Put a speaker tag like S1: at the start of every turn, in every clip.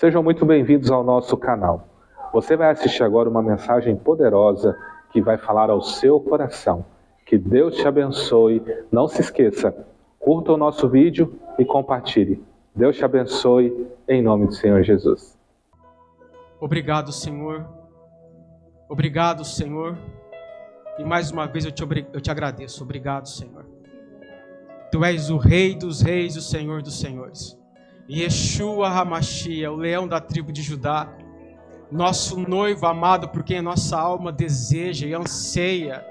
S1: Sejam muito bem-vindos ao nosso canal. Você vai assistir agora uma mensagem poderosa que vai falar ao seu coração. Que Deus te abençoe. Não se esqueça, curta o nosso vídeo e compartilhe. Deus te abençoe, em nome do Senhor Jesus.
S2: Obrigado, Senhor. Obrigado, Senhor. E mais uma vez eu te agradeço. Obrigado, Senhor. Tu és o Rei dos Reis, o Senhor dos Senhores. Yeshua HaMashiach, o leão da tribo de Judá. Nosso noivo amado, por quem a nossa alma deseja e anseia.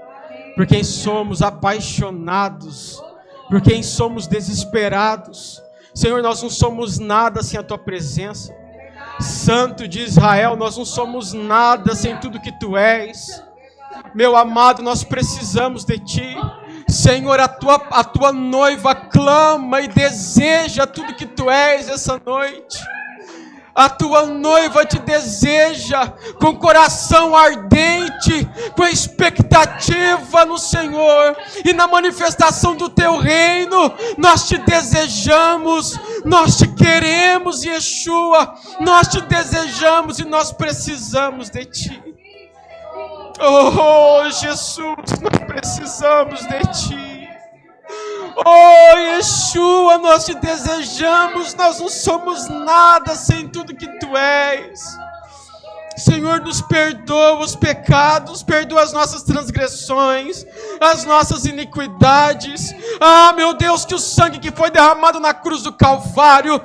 S2: Por quem somos apaixonados. Por quem somos desesperados. Senhor, nós não somos nada sem a Tua presença. Santo de Israel, nós não somos nada sem tudo que Tu és. Meu amado, nós precisamos de Ti. Senhor, a tua noiva clama e deseja tudo que Tu és essa noite. A Tua noiva te deseja com coração ardente, com expectativa no Senhor e na manifestação do Teu reino. Nós te desejamos, nós te queremos, Yeshua. Nós te desejamos e nós precisamos de Ti. Oh, Jesus, nós precisamos de Ti. Oh, Yeshua, nós te desejamos. Nós não somos nada sem tudo que Tu és. Senhor, nos perdoa os pecados, perdoa as nossas transgressões, as nossas iniquidades. Ah, meu Deus, que o sangue que foi derramado na cruz do Calvário,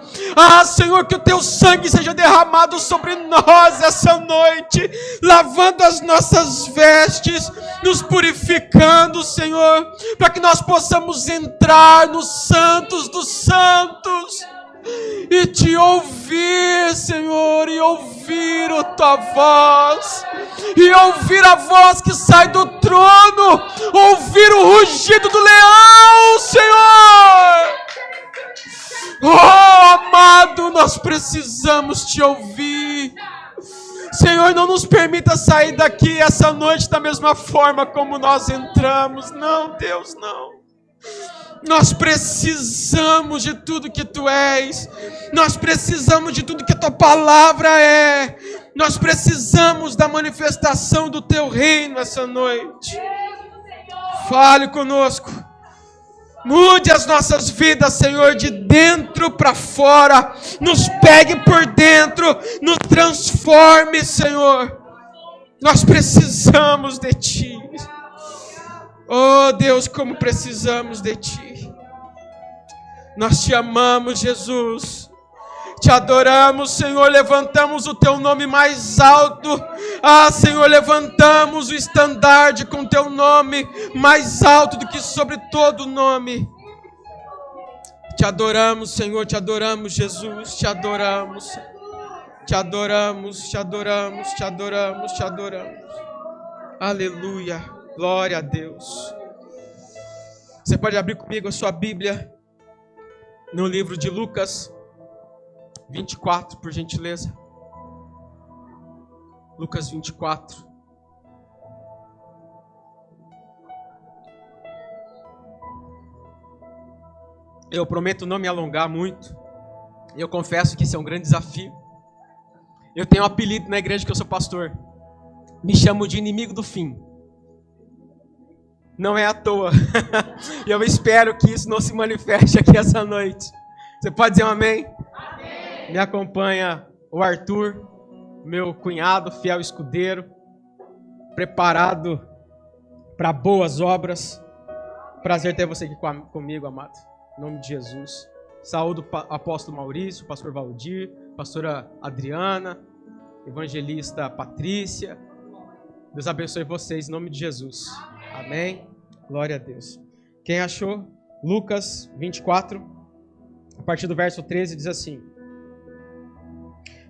S2: Senhor, que o Teu sangue seja derramado sobre nós essa noite, lavando as nossas vestes, nos purificando, Senhor, para que nós possamos entrar nos santos dos santos e Te ouvir, Senhor, e ouvir a Tua voz, e ouvir a voz que sai do trono, ouvir o rugido do leão, Senhor. Oh, amado, nós precisamos Te ouvir. Senhor, não nos permita sair daqui essa noite da mesma forma como nós entramos. Não, Deus, não. Nós precisamos de tudo que Tu és. Nós precisamos de tudo que a Tua palavra é. Nós precisamos da manifestação do Teu reino essa noite. Fale conosco. Mude as nossas vidas, Senhor, de dentro para fora. Nos pegue por dentro. Nos transforme, Senhor. Nós precisamos de Ti. Oh, Deus, como precisamos de Ti. Nós Te amamos, Jesus. Te adoramos, Senhor. Levantamos o Teu nome mais alto. Senhor, levantamos o estandarte com Teu nome mais alto do que sobre todo nome. Te adoramos, Senhor. Te adoramos, Jesus. Te adoramos. Te adoramos, te adoramos, te adoramos, te adoramos. Aleluia. Glória a Deus. Você pode abrir comigo a sua Bíblia no livro de Lucas 24, por gentileza. Lucas 24. Eu prometo não me alongar muito. Eu confesso que esse é um grande desafio. Eu tenho um apelido na igreja que eu sou pastor. Me chamo de inimigo do fim. Não é à toa. E eu espero que isso não se manifeste aqui essa noite. Você pode dizer um amém? Amém. Me acompanha o Arthur, meu cunhado, fiel escudeiro, preparado para boas obras. Prazer ter você aqui comigo, amado. Em nome de Jesus. Saúdo o apóstolo Maurício, o pastor Valdir, pastora Adriana, evangelista Patrícia. Deus abençoe vocês em nome de Jesus. Amém. Glória a Deus. Quem achou? Lucas 24, a partir do verso 13, diz assim: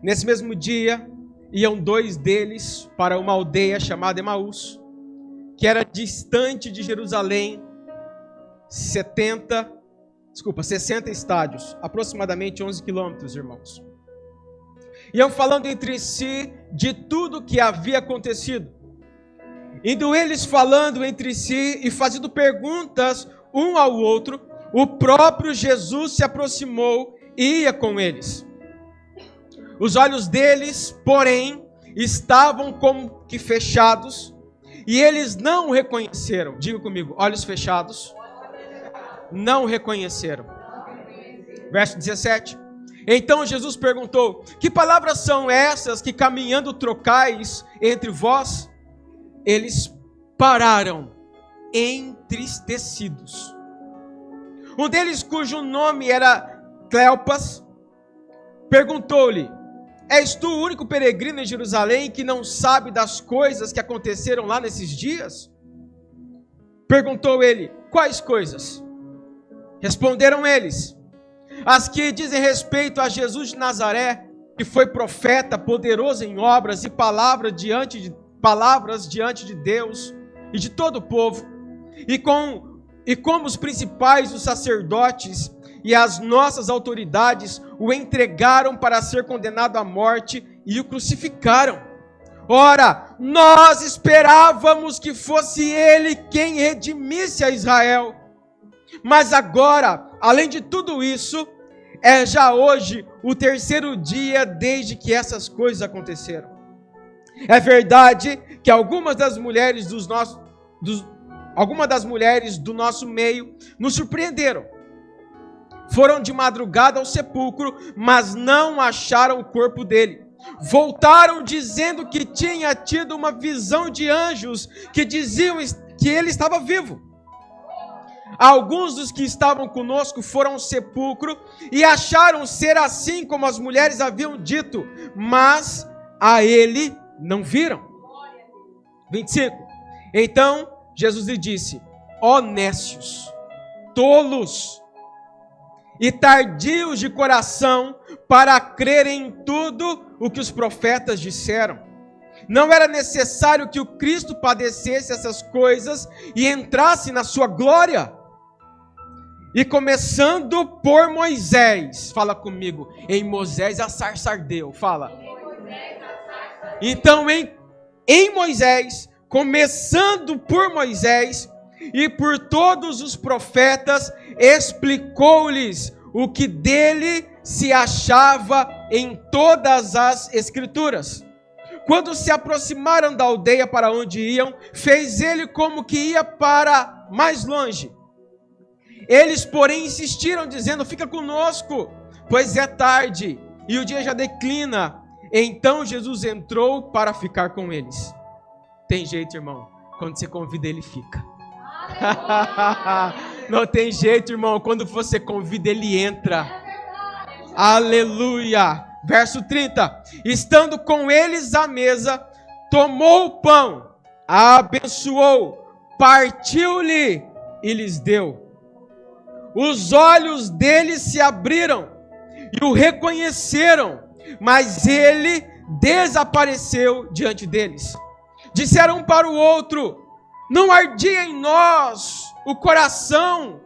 S2: Nesse mesmo dia, iam dois deles para uma aldeia chamada Emaús, que era distante de Jerusalém 60 estádios, aproximadamente 11 quilômetros, irmãos. Iam falando entre si de tudo o que havia acontecido. Indo eles falando entre si e fazendo perguntas um ao outro, o próprio Jesus se aproximou e ia com eles. Os olhos deles, porém, estavam como que fechados, e eles não o reconheceram. Diga comigo, olhos fechados, não o reconheceram. Verso 17. Então Jesus perguntou: que palavras são essas que caminhando trocais entre vós? Eles pararam, entristecidos. Um deles, cujo nome era Cleopas, perguntou-lhe: és tu o único peregrino em Jerusalém que não sabe das coisas que aconteceram lá nesses dias? Perguntou ele: quais coisas? Responderam eles: as que dizem respeito a Jesus de Nazaré, que foi profeta, poderoso em obras e palavras diante de Deus e de todo o povo, e como os principais, os sacerdotes e as nossas autoridades o entregaram para ser condenado à morte e o crucificaram. Ora, nós esperávamos que fosse ele quem redimisse a Israel. Mas agora, além de tudo isso, é já hoje o terceiro dia desde que essas coisas aconteceram. É verdade que algumas das mulheres do nosso meio nos surpreenderam. Foram de madrugada ao sepulcro, mas não acharam o corpo dele. Voltaram dizendo que tinha tido uma visão de anjos que diziam que ele estava vivo. Alguns dos que estavam conosco foram ao sepulcro e acharam ser assim como as mulheres haviam dito, mas a ele não viram. 25. Então Jesus lhe disse: ó nécios, tolos e tardios de coração para crerem em tudo o que os profetas disseram. Não era necessário que o Cristo padecesse essas coisas e entrasse na sua glória? E começando por Moisés, fala comigo, em Moisés a sarça ardeu, fala. Então em Moisés, começando por Moisés e por todos os profetas, explicou-lhes o que dele se achava em todas as Escrituras. Quando se aproximaram da aldeia para onde iam, fez ele como que ia para mais longe. Eles, porém, insistiram, dizendo: fica conosco, pois é tarde e o dia já declina. Então Jesus entrou para ficar com eles. Tem jeito, irmão, quando você convida, ele fica. Não tem jeito, irmão, quando você convida, ele entra. Aleluia. Verso 30. Estando com eles à mesa, tomou o pão, abençoou, partiu-lhe e lhes deu. Os olhos deles se abriram e o reconheceram, mas ele desapareceu diante deles. Disseram um para o outro: não ardia em nós o coração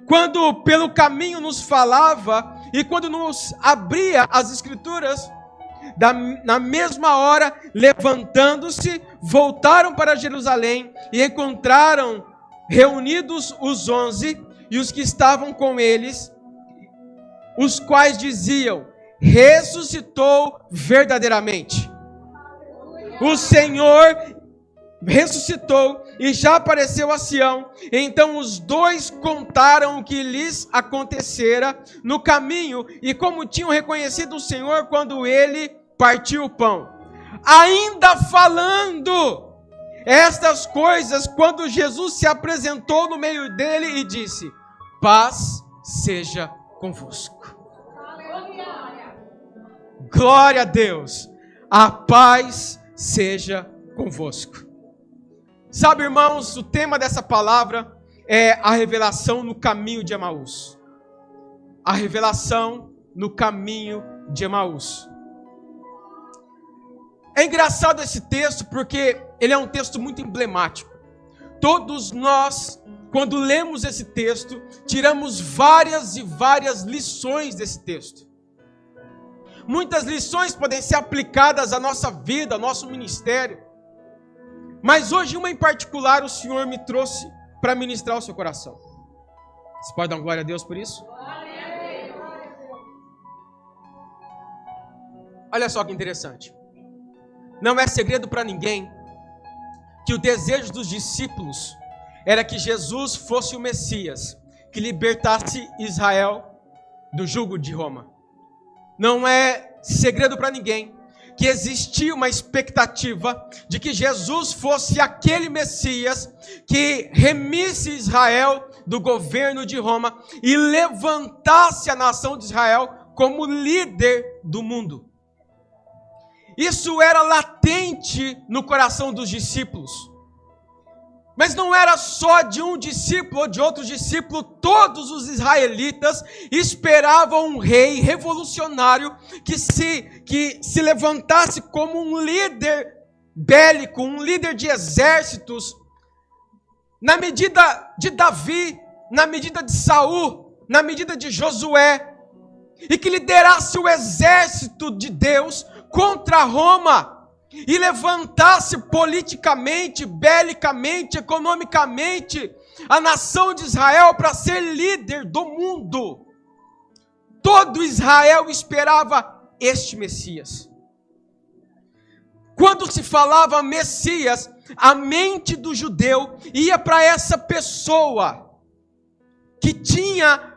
S2: quando pelo caminho nos falava e quando nos abria as Escrituras? Na mesma hora, levantando-se, voltaram para Jerusalém e encontraram reunidos os 11 e os que estavam com eles, os quais diziam: ressuscitou verdadeiramente. O Senhor ressuscitou e já apareceu a Sião. Então os dois contaram o que lhes acontecera no caminho e como tinham reconhecido o Senhor quando ele partiu o pão. Ainda falando estas coisas, quando Jesus se apresentou no meio dele e disse: paz seja convosco. Glória a Deus. A paz seja convosco. Sabe, irmãos, o tema dessa palavra é a revelação no caminho de Emaús. A revelação no caminho de Emaús. É engraçado esse texto porque ele é um texto muito emblemático. Todos nós, quando lemos esse texto, tiramos várias e várias lições desse texto. Muitas lições podem ser aplicadas à nossa vida, ao nosso ministério. Mas hoje, uma em particular, o Senhor me trouxe para ministrar o seu coração. Você pode dar uma glória a Deus por isso? Olha só que interessante. Não é segredo para ninguém que o desejo dos discípulos era que Jesus fosse o Messias, que libertasse Israel do jugo de Roma. Não é segredo para ninguém que existia uma expectativa de que Jesus fosse aquele Messias que remisse Israel do governo de Roma e levantasse a nação de Israel como líder do mundo. Isso era latente no coração dos discípulos. Mas não era só de um discípulo ou de outro discípulo, todos os israelitas esperavam um rei revolucionário que se levantasse como um líder bélico, um líder de exércitos, na medida de Davi, na medida de Saul, na medida de Josué, e que liderasse o exército de Deus contra Roma, e levantasse politicamente, belicamente, economicamente, a nação de Israel para ser líder do mundo. Todo Israel esperava este Messias. Quando se falava Messias, a mente do judeu ia para essa pessoa que tinha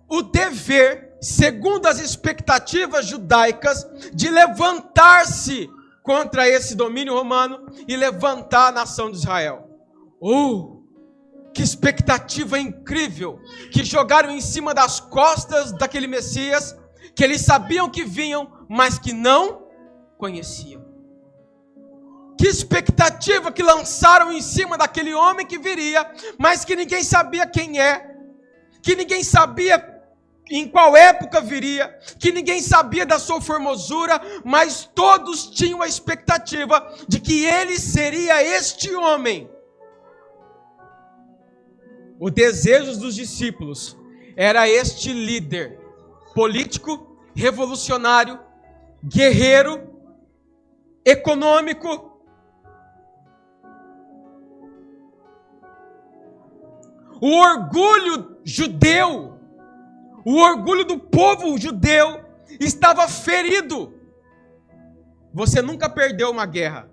S2: o dever, segundo as expectativas judaicas, de levantar-se contra esse domínio romano e levantar a nação de Israel. Que expectativa incrível que jogaram em cima das costas daquele Messias, que eles sabiam que vinham, mas que não conheciam. Que expectativa que lançaram em cima daquele homem que viria, mas que ninguém sabia quem é, que ninguém sabia em qual época viria, que ninguém sabia da sua formosura, mas todos tinham a expectativa de que ele seria este homem. O desejo dos discípulos era este líder político, revolucionário, guerreiro, econômico. O orgulho judeu, o orgulho do povo judeu estava ferido. Você nunca perdeu uma guerra.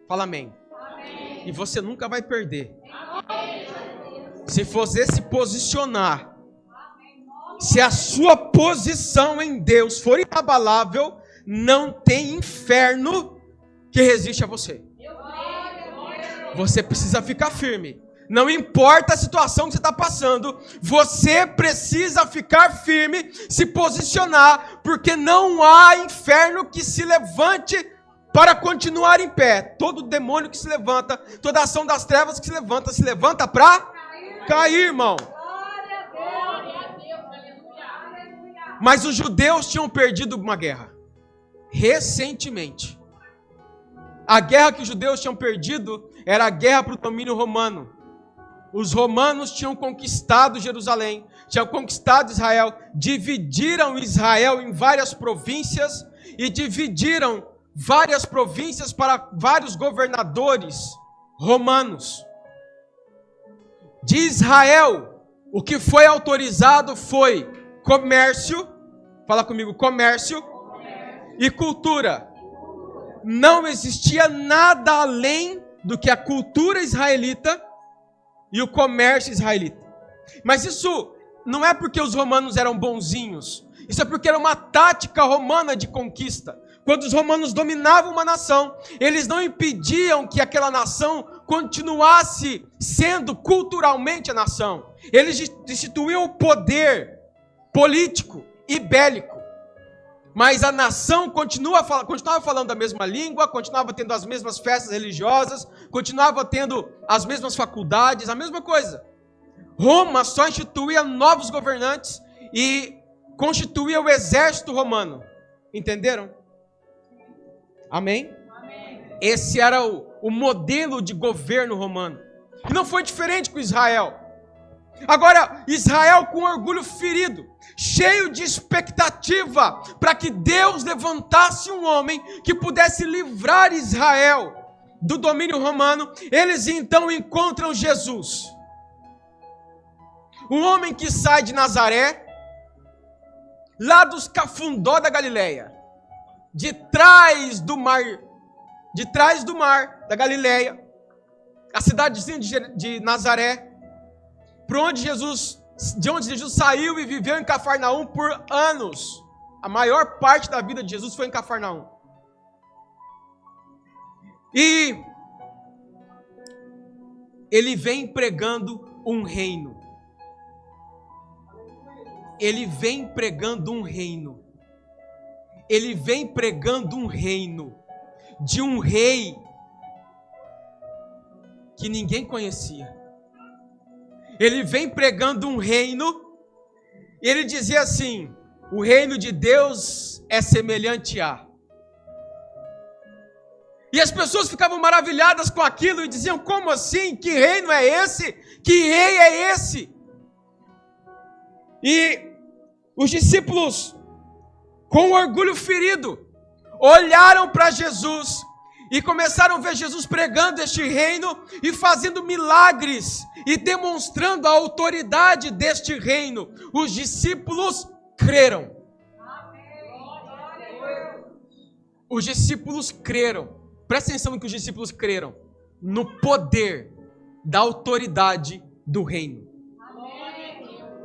S2: Fala amém. Amém. E você nunca vai perder. Amém. Se você se posicionar, se a sua posição em Deus for inabalável, não tem inferno que resiste a você. Você precisa ficar firme. Não importa a situação que você está passando, você precisa ficar firme, se posicionar, porque não há inferno que se levante para continuar em pé. Todo demônio que se levanta, toda ação das trevas que se levanta para cair, irmão. Mas os judeus tinham perdido uma guerra, recentemente. A guerra que os judeus tinham perdido era a guerra para o domínio romano. Os romanos tinham conquistado Jerusalém, tinham conquistado Israel, dividiram Israel em várias províncias e dividiram várias províncias para vários governadores romanos. De Israel, o que foi autorizado foi comércio, fala comigo, comércio e cultura. Não existia nada além do que a cultura israelita e o comércio israelita. Mas isso não é porque os romanos eram bonzinhos. Isso é porque era uma tática romana de conquista. Quando os romanos dominavam uma nação, eles não impediam que aquela nação continuasse sendo culturalmente a nação. Eles instituíam o poder político e bélico. Mas a nação continuava falando a mesma língua, continuava tendo as mesmas festas religiosas, continuava tendo as mesmas faculdades, a mesma coisa. Roma só instituía novos governantes e constituía o exército romano. Entenderam? Amém? Amém. Esse era o modelo de governo romano. E não foi diferente com Israel. Agora, Israel com orgulho ferido, cheio de expectativa para que Deus levantasse um homem que pudesse livrar Israel do domínio romano, eles então encontram Jesus. Um homem que sai de Nazaré, lá dos Cafundó da Galileia, de trás do mar da Galileia, a cidadezinha de Nazaré, de onde Jesus saiu e viveu em Cafarnaum por anos. A maior parte da vida de Jesus foi em Cafarnaum. E ele vem pregando um reino. Ele vem pregando um reino. Ele vem pregando um reino de um rei que ninguém conhecia. Ele vem pregando um reino, e ele dizia assim: o reino de Deus é semelhante a. E as pessoas ficavam maravilhadas com aquilo e diziam: como assim? Que reino é esse? Que rei é esse? E os discípulos, com orgulho ferido, olharam para Jesus e começaram a ver Jesus pregando este reino e fazendo milagres e demonstrando a autoridade deste reino. Os discípulos creram. Os discípulos creram. Presta atenção no que os discípulos creram: no poder da autoridade do reino.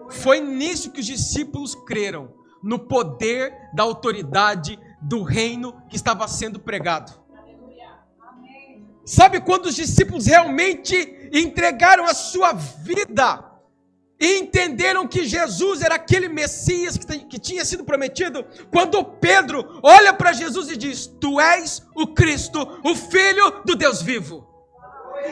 S2: Foi nisso que os discípulos creram, no poder da autoridade do reino que estava sendo pregado. Sabe quando os discípulos realmente entregaram a sua vida e entenderam que Jesus era aquele Messias que tinha sido prometido? Quando Pedro olha para Jesus e diz: tu és o Cristo, o Filho do Deus vivo.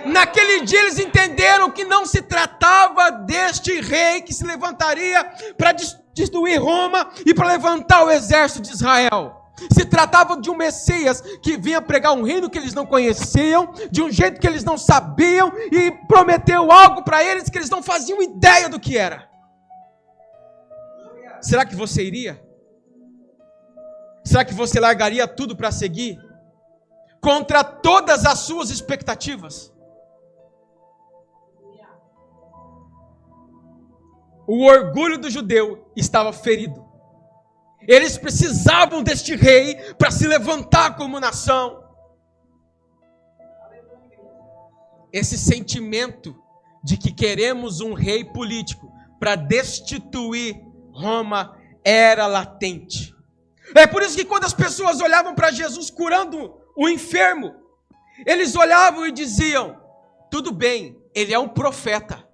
S2: Naquele dia eles entenderam que não se tratava deste rei que se levantaria para destruir Roma e para levantar o exército de Israel. Se tratava de um Messias que vinha pregar um reino que eles não conheciam, de um jeito que eles não sabiam, e prometeu algo para eles que eles não faziam ideia do que era. Será que você iria? Será que você largaria tudo para seguir? Contra todas as suas expectativas? O orgulho do judeu estava ferido. Eles precisavam deste rei para se levantar como nação. Esse sentimento de que queremos um rei político para destituir Roma era latente. É por isso que quando as pessoas olhavam para Jesus curando o enfermo, eles olhavam e diziam: tudo bem, ele é um profeta,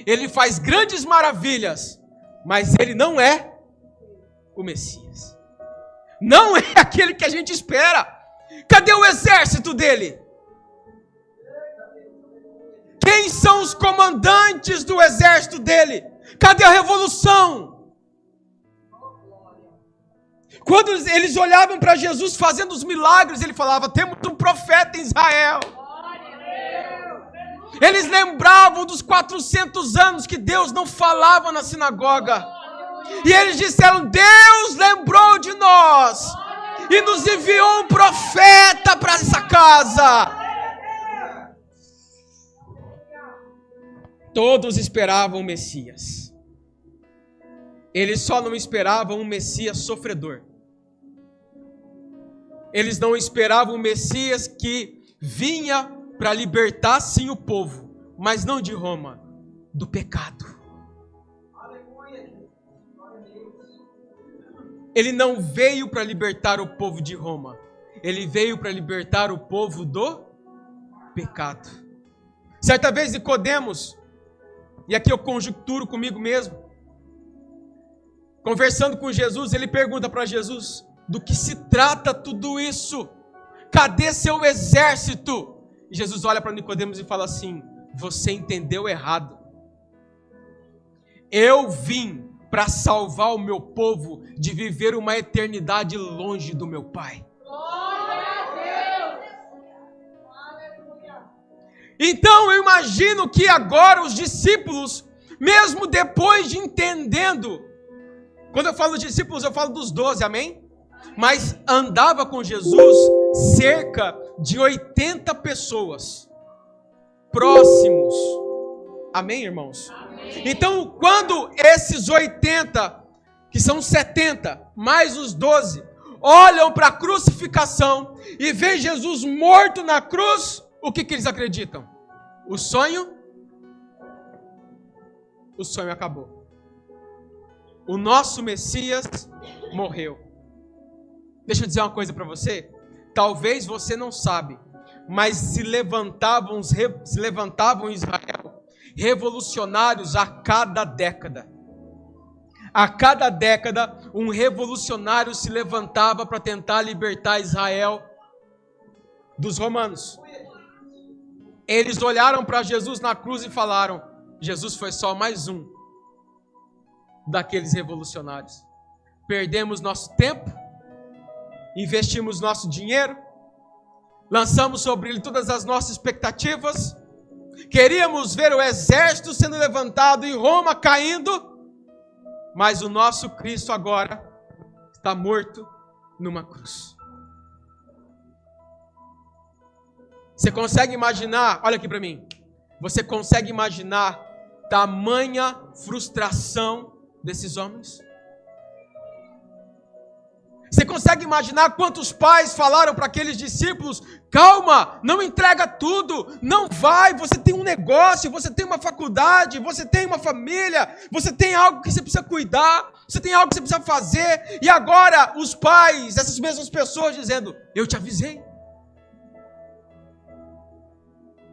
S2: ele faz grandes maravilhas, mas ele não é o Messias, não é aquele que a gente espera. Cadê o exército dele? Quem são os comandantes do exército dele? Cadê a revolução? Quando eles olhavam para Jesus fazendo os milagres, ele falava: temos um profeta em Israel. Eles lembravam dos 400 anos que Deus não falava na sinagoga. E eles disseram: Deus lembrou de nós e nos enviou um profeta para essa casa. Todos esperavam o Messias. Eles só não esperavam um Messias sofredor. Eles não esperavam um Messias que vinha para libertar sim o povo, mas não de Roma, do pecado. Ele não veio para libertar o povo de Roma. Ele veio para libertar o povo do pecado. Certa vez Nicodemos, e aqui eu conjecturo comigo mesmo, conversando com Jesus, ele pergunta para Jesus: do que se trata tudo isso? Cadê seu exército? E Jesus olha para Nicodemos e fala assim: você entendeu errado. Eu vim para salvar o meu povo de viver uma eternidade longe do meu Pai. Glória a Deus! Aleluia! Então eu imagino que agora os discípulos, mesmo depois de entendendo, quando eu falo discípulos eu falo dos 12, amém? Mas andava com Jesus cerca de 80 pessoas próximos. Amém, irmãos? Amém. Então, quando esses 80, que são 70, mais os 12, olham para a crucificação e veem Jesus morto na cruz, o que eles acreditam? O sonho acabou. O nosso Messias morreu. Deixa eu dizer uma coisa para você. Talvez você não sabe, mas se levantavam em Israel revolucionários a cada década. A cada década, um revolucionário se levantava para tentar libertar Israel dos romanos. Eles olharam para Jesus na cruz e falaram: Jesus foi só mais um daqueles revolucionários. Perdemos nosso tempo, investimos nosso dinheiro, lançamos sobre ele todas as nossas expectativas, queríamos ver o exército sendo levantado e Roma caindo, mas o nosso Cristo agora está morto numa cruz. Você consegue imaginar? Olha aqui para mim. Você consegue imaginar tamanha frustração desses homens? Você consegue imaginar quantos pais falaram para aqueles discípulos: calma, não entrega tudo, não vai, você tem um negócio, você tem uma faculdade, você tem uma família, você tem algo que você precisa cuidar, você tem algo que você precisa fazer, e agora os pais, essas mesmas pessoas dizendo: eu te avisei,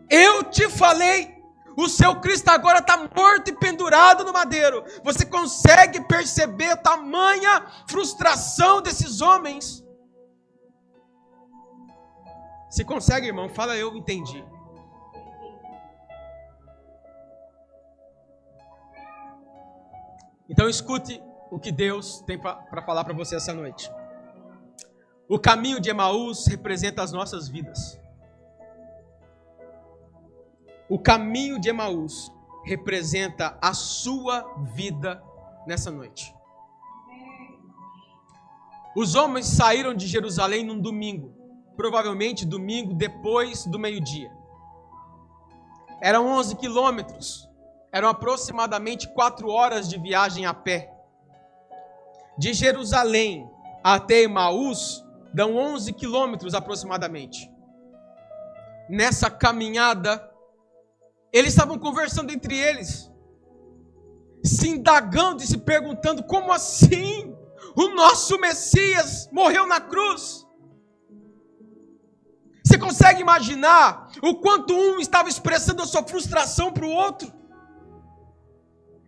S2: eu te falei, o seu Cristo agora está morto e pendurado no madeiro. Você consegue perceber a tamanha frustração desses homens? Se consegue, irmão, fala: eu entendi. Então escute o que Deus tem para falar para você essa noite. O caminho de Emaús representa as nossas vidas. O caminho de Emaús representa a sua vida nessa noite. Os homens saíram de Jerusalém num domingo, provavelmente domingo depois do meio-dia. Eram 11 quilômetros, eram aproximadamente 4 horas de viagem a pé. De Jerusalém até Emaús, dão 11 quilômetros aproximadamente. Nessa caminhada, eles estavam conversando entre eles, se indagando e se perguntando: como assim? O nosso Messias morreu na cruz. Você consegue imaginar o quanto um estava expressando a sua frustração para o outro?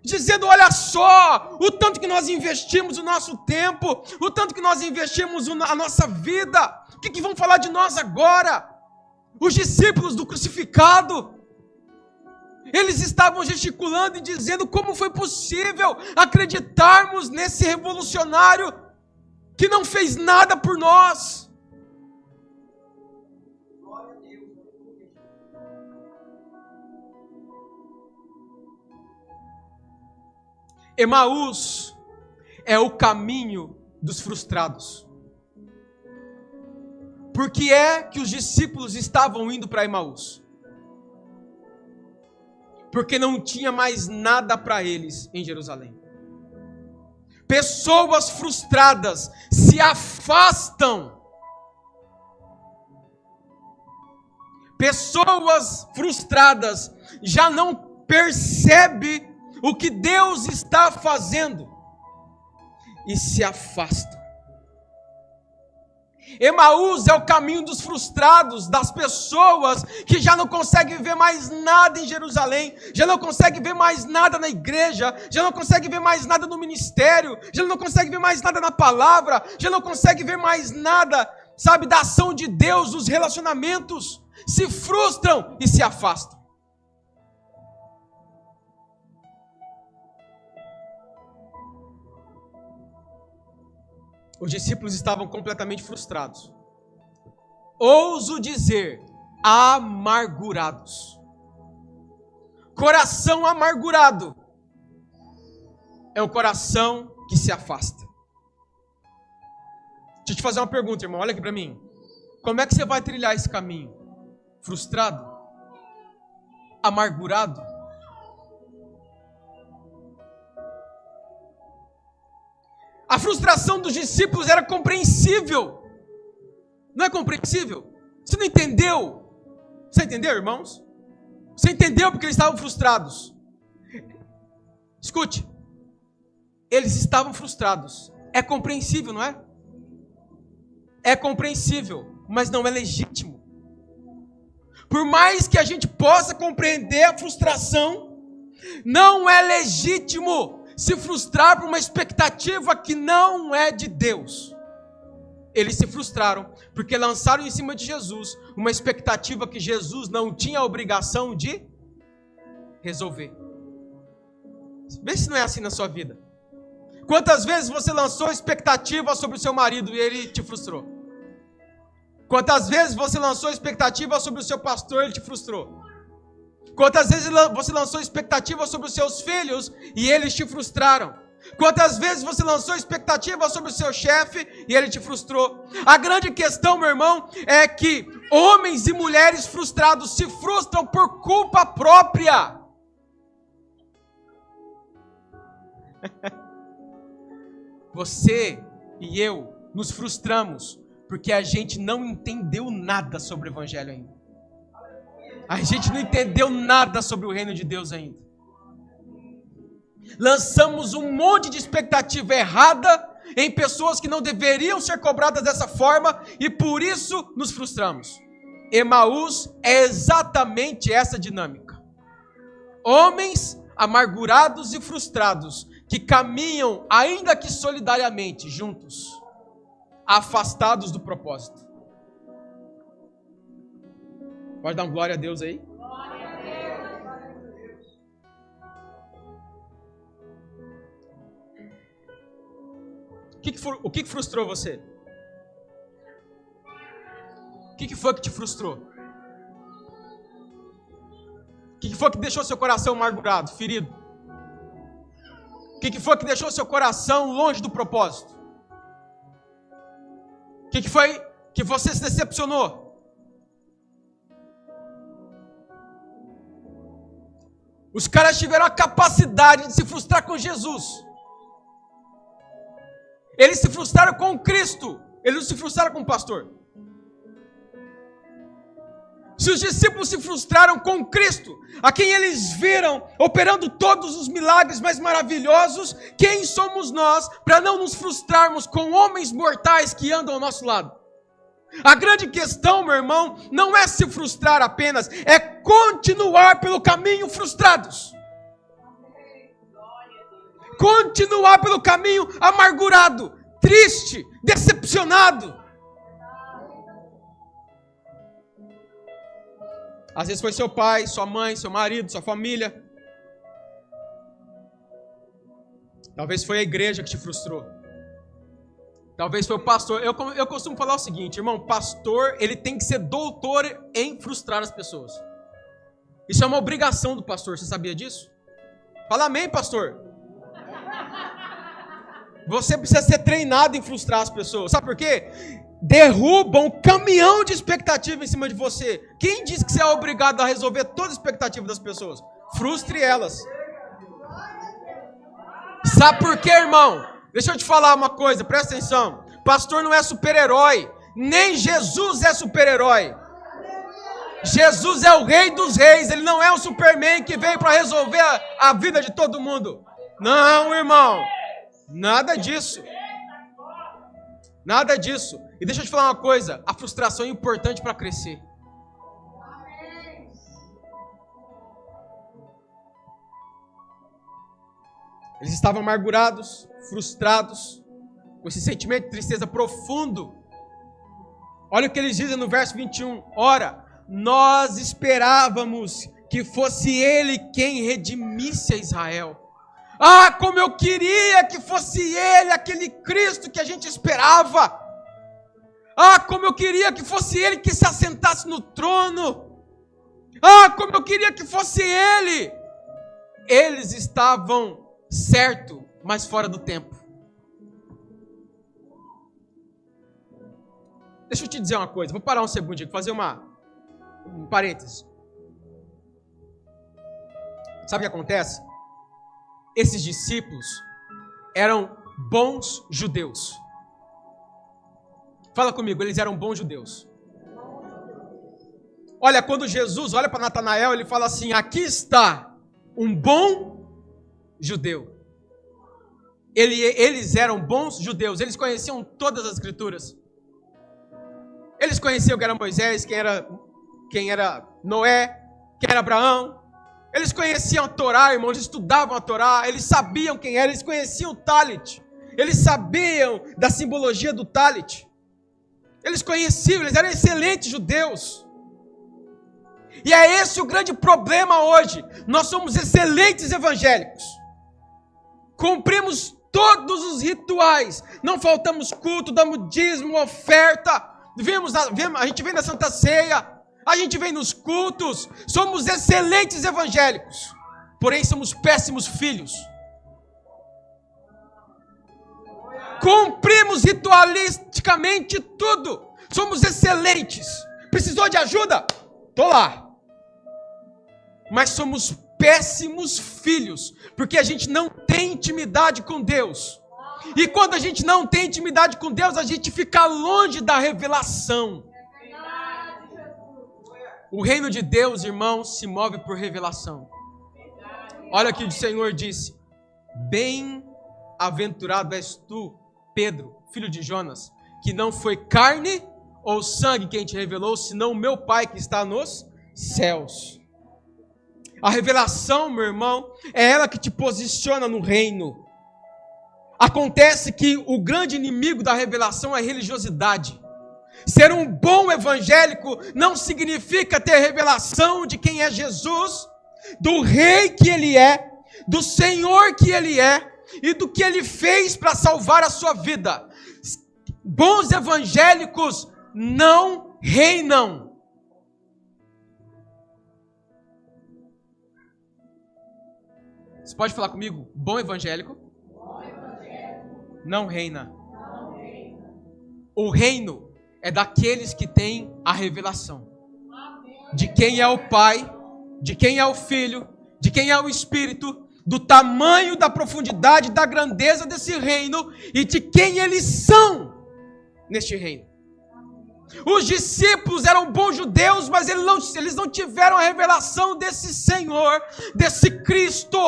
S2: Dizendo: olha só, o tanto que nós investimos o nosso tempo, o tanto que nós investimos a nossa vida, o que vão falar de nós agora? Os discípulos do crucificado, eles estavam gesticulando e dizendo: como foi possível acreditarmos nesse revolucionário que não fez nada por nós? Emaús é o caminho dos frustrados. Por que é que os discípulos estavam indo para Emaús? Porque não tinha mais nada para eles em Jerusalém. Pessoas frustradas se afastam. Pessoas frustradas já não percebem o que Deus está fazendo e se afastam. Emaús é o caminho dos frustrados, das pessoas que já não conseguem ver mais nada em Jerusalém, já não conseguem ver mais nada na igreja, já não conseguem ver mais nada no ministério, já não conseguem ver mais nada na palavra, já não conseguem ver mais nada, sabe, da ação de Deus, dos relacionamentos, se frustram e se afastam. Os discípulos estavam completamente frustrados. Ouso dizer, amargurados. Coração amargurado é um coração que se afasta. Deixa eu te fazer uma pergunta, irmão. Olha aqui para mim. Como é que você vai trilhar esse caminho? Frustrado? Amargurado? A frustração dos discípulos era compreensível. Não é compreensível? Você não entendeu? Você entendeu, irmãos? Você entendeu porque eles estavam frustrados? Escute. Eles estavam frustrados. É compreensível, não é? É compreensível, mas não é legítimo. Por mais que a gente possa compreender a frustração, não é legítimo se frustrar por uma expectativa que não é de Deus. Eles se frustraram porque lançaram em cima de Jesus uma expectativa que Jesus não tinha a obrigação de resolver. Vê se não é assim na sua vida. Quantas vezes você lançou expectativa sobre o seu marido e ele te frustrou? Quantas vezes você lançou expectativa sobre o seu pastor e ele te frustrou? Quantas vezes você lançou expectativa sobre os seus filhos e eles te frustraram? Quantas vezes você lançou expectativa sobre o seu chefe e ele te frustrou? A grande questão, meu irmão, é que homens e mulheres frustrados se frustram por culpa própria. Você e eu nos frustramos porque a gente não entendeu nada sobre o Evangelho ainda. A gente não entendeu nada sobre o reino de Deus ainda. Lançamos um monte de expectativa errada em pessoas que não deveriam ser cobradas dessa forma e por isso nos frustramos. Emaús é exatamente essa dinâmica. Homens amargurados e frustrados que caminham, ainda que solidariamente, juntos, afastados do propósito. Pode dar um glória a Deus aí? Glória a Deus. O que frustrou você? O que foi que te frustrou? O que foi que deixou seu coração amargurado, ferido? O que foi que deixou seu coração longe do propósito? O que foi que você se decepcionou? Os caras tiveram a capacidade de se frustrar com Jesus. Eles se frustraram com Cristo. Eles não se frustraram com o pastor. Se os discípulos se frustraram com Cristo, a quem eles viram operando todos os milagres mais maravilhosos, quem somos nós para não nos frustrarmos com homens mortais que andam ao nosso lado? A grande questão, meu irmão, não é se frustrar apenas, é continuar pelo caminho frustrados. Continuar pelo caminho amargurado, triste, decepcionado. Às vezes foi seu pai, sua mãe, seu marido, sua família. Talvez foi a igreja que te frustrou. Talvez foi o pastor. Eu costumo falar o seguinte, irmão, pastor, ele tem que ser doutor em frustrar as pessoas. Isso é uma obrigação do pastor, você sabia disso? Fala amém, pastor. Você precisa ser treinado em frustrar as pessoas. Sabe por quê? Derrubam um caminhão de expectativa em cima de você. Quem disse que você é obrigado a resolver toda a expectativa das pessoas? Frustre elas. Sabe por quê, irmão? Deixa eu te falar uma coisa, presta atenção. Pastor não é super-herói, nem Jesus é super-herói. Jesus é o rei dos reis, ele não é o Superman que veio para resolver a vida de todo mundo. Não, irmão, nada disso. Nada disso. E deixa eu te falar uma coisa, a frustração é importante para crescer. Eles estavam amargurados, frustrados, com esse sentimento de tristeza profundo. Olha o que eles dizem no verso 21. Ora, nós esperávamos que fosse Ele quem redimisse a Israel. Ah, como eu queria que fosse Ele, aquele Cristo que a gente esperava. Ah, como eu queria que fosse Ele que se assentasse no trono. Ah, como eu queria que fosse Ele. Eles estavam certo, mas fora do tempo. Deixa eu te dizer uma coisa, vou parar um segundinho, fazer um parênteses. Sabe o que acontece? Esses discípulos eram bons judeus. Fala comigo, eles eram bons judeus. Olha, quando Jesus olha para Natanael, ele fala assim: aqui está um bom judeu. Eles eram bons judeus, eles conheciam todas as escrituras. Eles conheciam quem era Moisés, quem era Noé, quem era Abraão. Eles conheciam a Torá, irmãos, eles estudavam a Torá, eles sabiam quem era, eles conheciam o Talit. Eles sabiam da simbologia do Talit. Eles conheciam, eles eram excelentes judeus. E é esse o grande problema hoje. Nós somos excelentes evangélicos. Cumprimos todos os rituais. Não faltamos culto, damos dízimo, oferta. A gente vem na Santa Ceia. A gente vem nos cultos. Somos excelentes evangélicos. Porém, somos péssimos filhos. Cumprimos ritualisticamente tudo. Somos excelentes. Precisou de ajuda? Tô lá. Mas somos péssimos filhos, porque a gente não tem intimidade com Deus. E quando a gente não tem intimidade com Deus, a gente fica longe da revelação. O reino de Deus, irmãos, se move por revelação. Olha o que o Senhor disse: bem-aventurado és tu, Pedro, filho de Jonas, que não foi carne ou sangue quem te revelou, senão o meu Pai que está nos céus. A revelação, meu irmão, é ela que te posiciona no reino. Acontece que o grande inimigo da revelação é a religiosidade. Ser um bom evangélico não significa ter revelação de quem é Jesus, do rei que ele é, do Senhor que ele é e do que ele fez para salvar a sua vida. Bons evangélicos não reinam. Você pode falar comigo? Bom evangélico não reina. O reino é daqueles que têm a revelação de quem é o Pai, de quem é o Filho, de quem é o Espírito, do tamanho, da profundidade, da grandeza desse reino e de quem eles são neste reino. Os discípulos eram bons judeus, mas eles não tiveram a revelação desse Senhor, desse Cristo.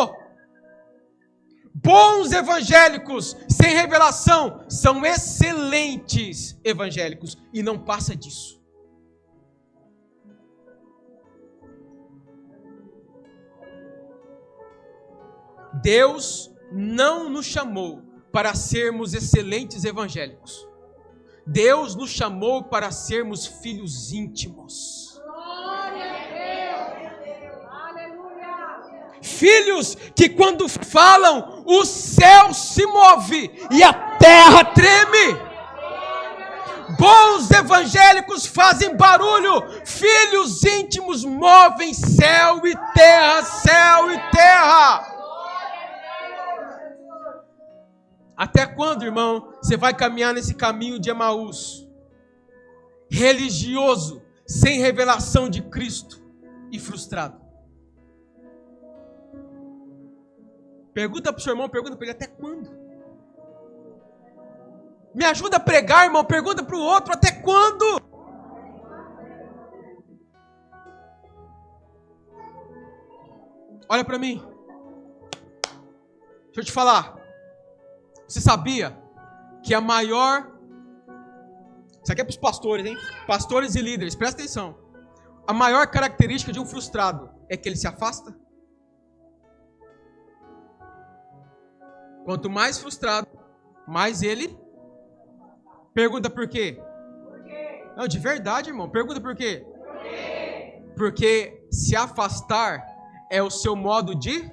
S2: Bons evangélicos sem revelação são excelentes evangélicos e não passa disso. Deus não nos chamou para sermos excelentes evangélicos. Deus nos chamou para sermos filhos íntimos. Filhos que quando falam, o céu se move e a terra treme. Bons evangélicos fazem barulho. Filhos íntimos movem céu e terra, céu e terra. Até quando, irmão, você vai caminhar nesse caminho de Emaús? Religioso, sem revelação de Cristo e frustrado. Pergunta para o seu irmão, pergunta para ele: até quando? Me ajuda a pregar, irmão, pergunta para o outro: até quando? Olha para mim. Deixa eu te falar. Você sabia que a maior... Isso aqui é para os pastores, hein? Pastores e líderes, presta atenção. A maior característica de um frustrado é que ele se afasta. Quanto mais frustrado, mais ele... Pergunta por quê? Não, de verdade, irmão. Pergunta por quê? Porque se afastar é o seu modo de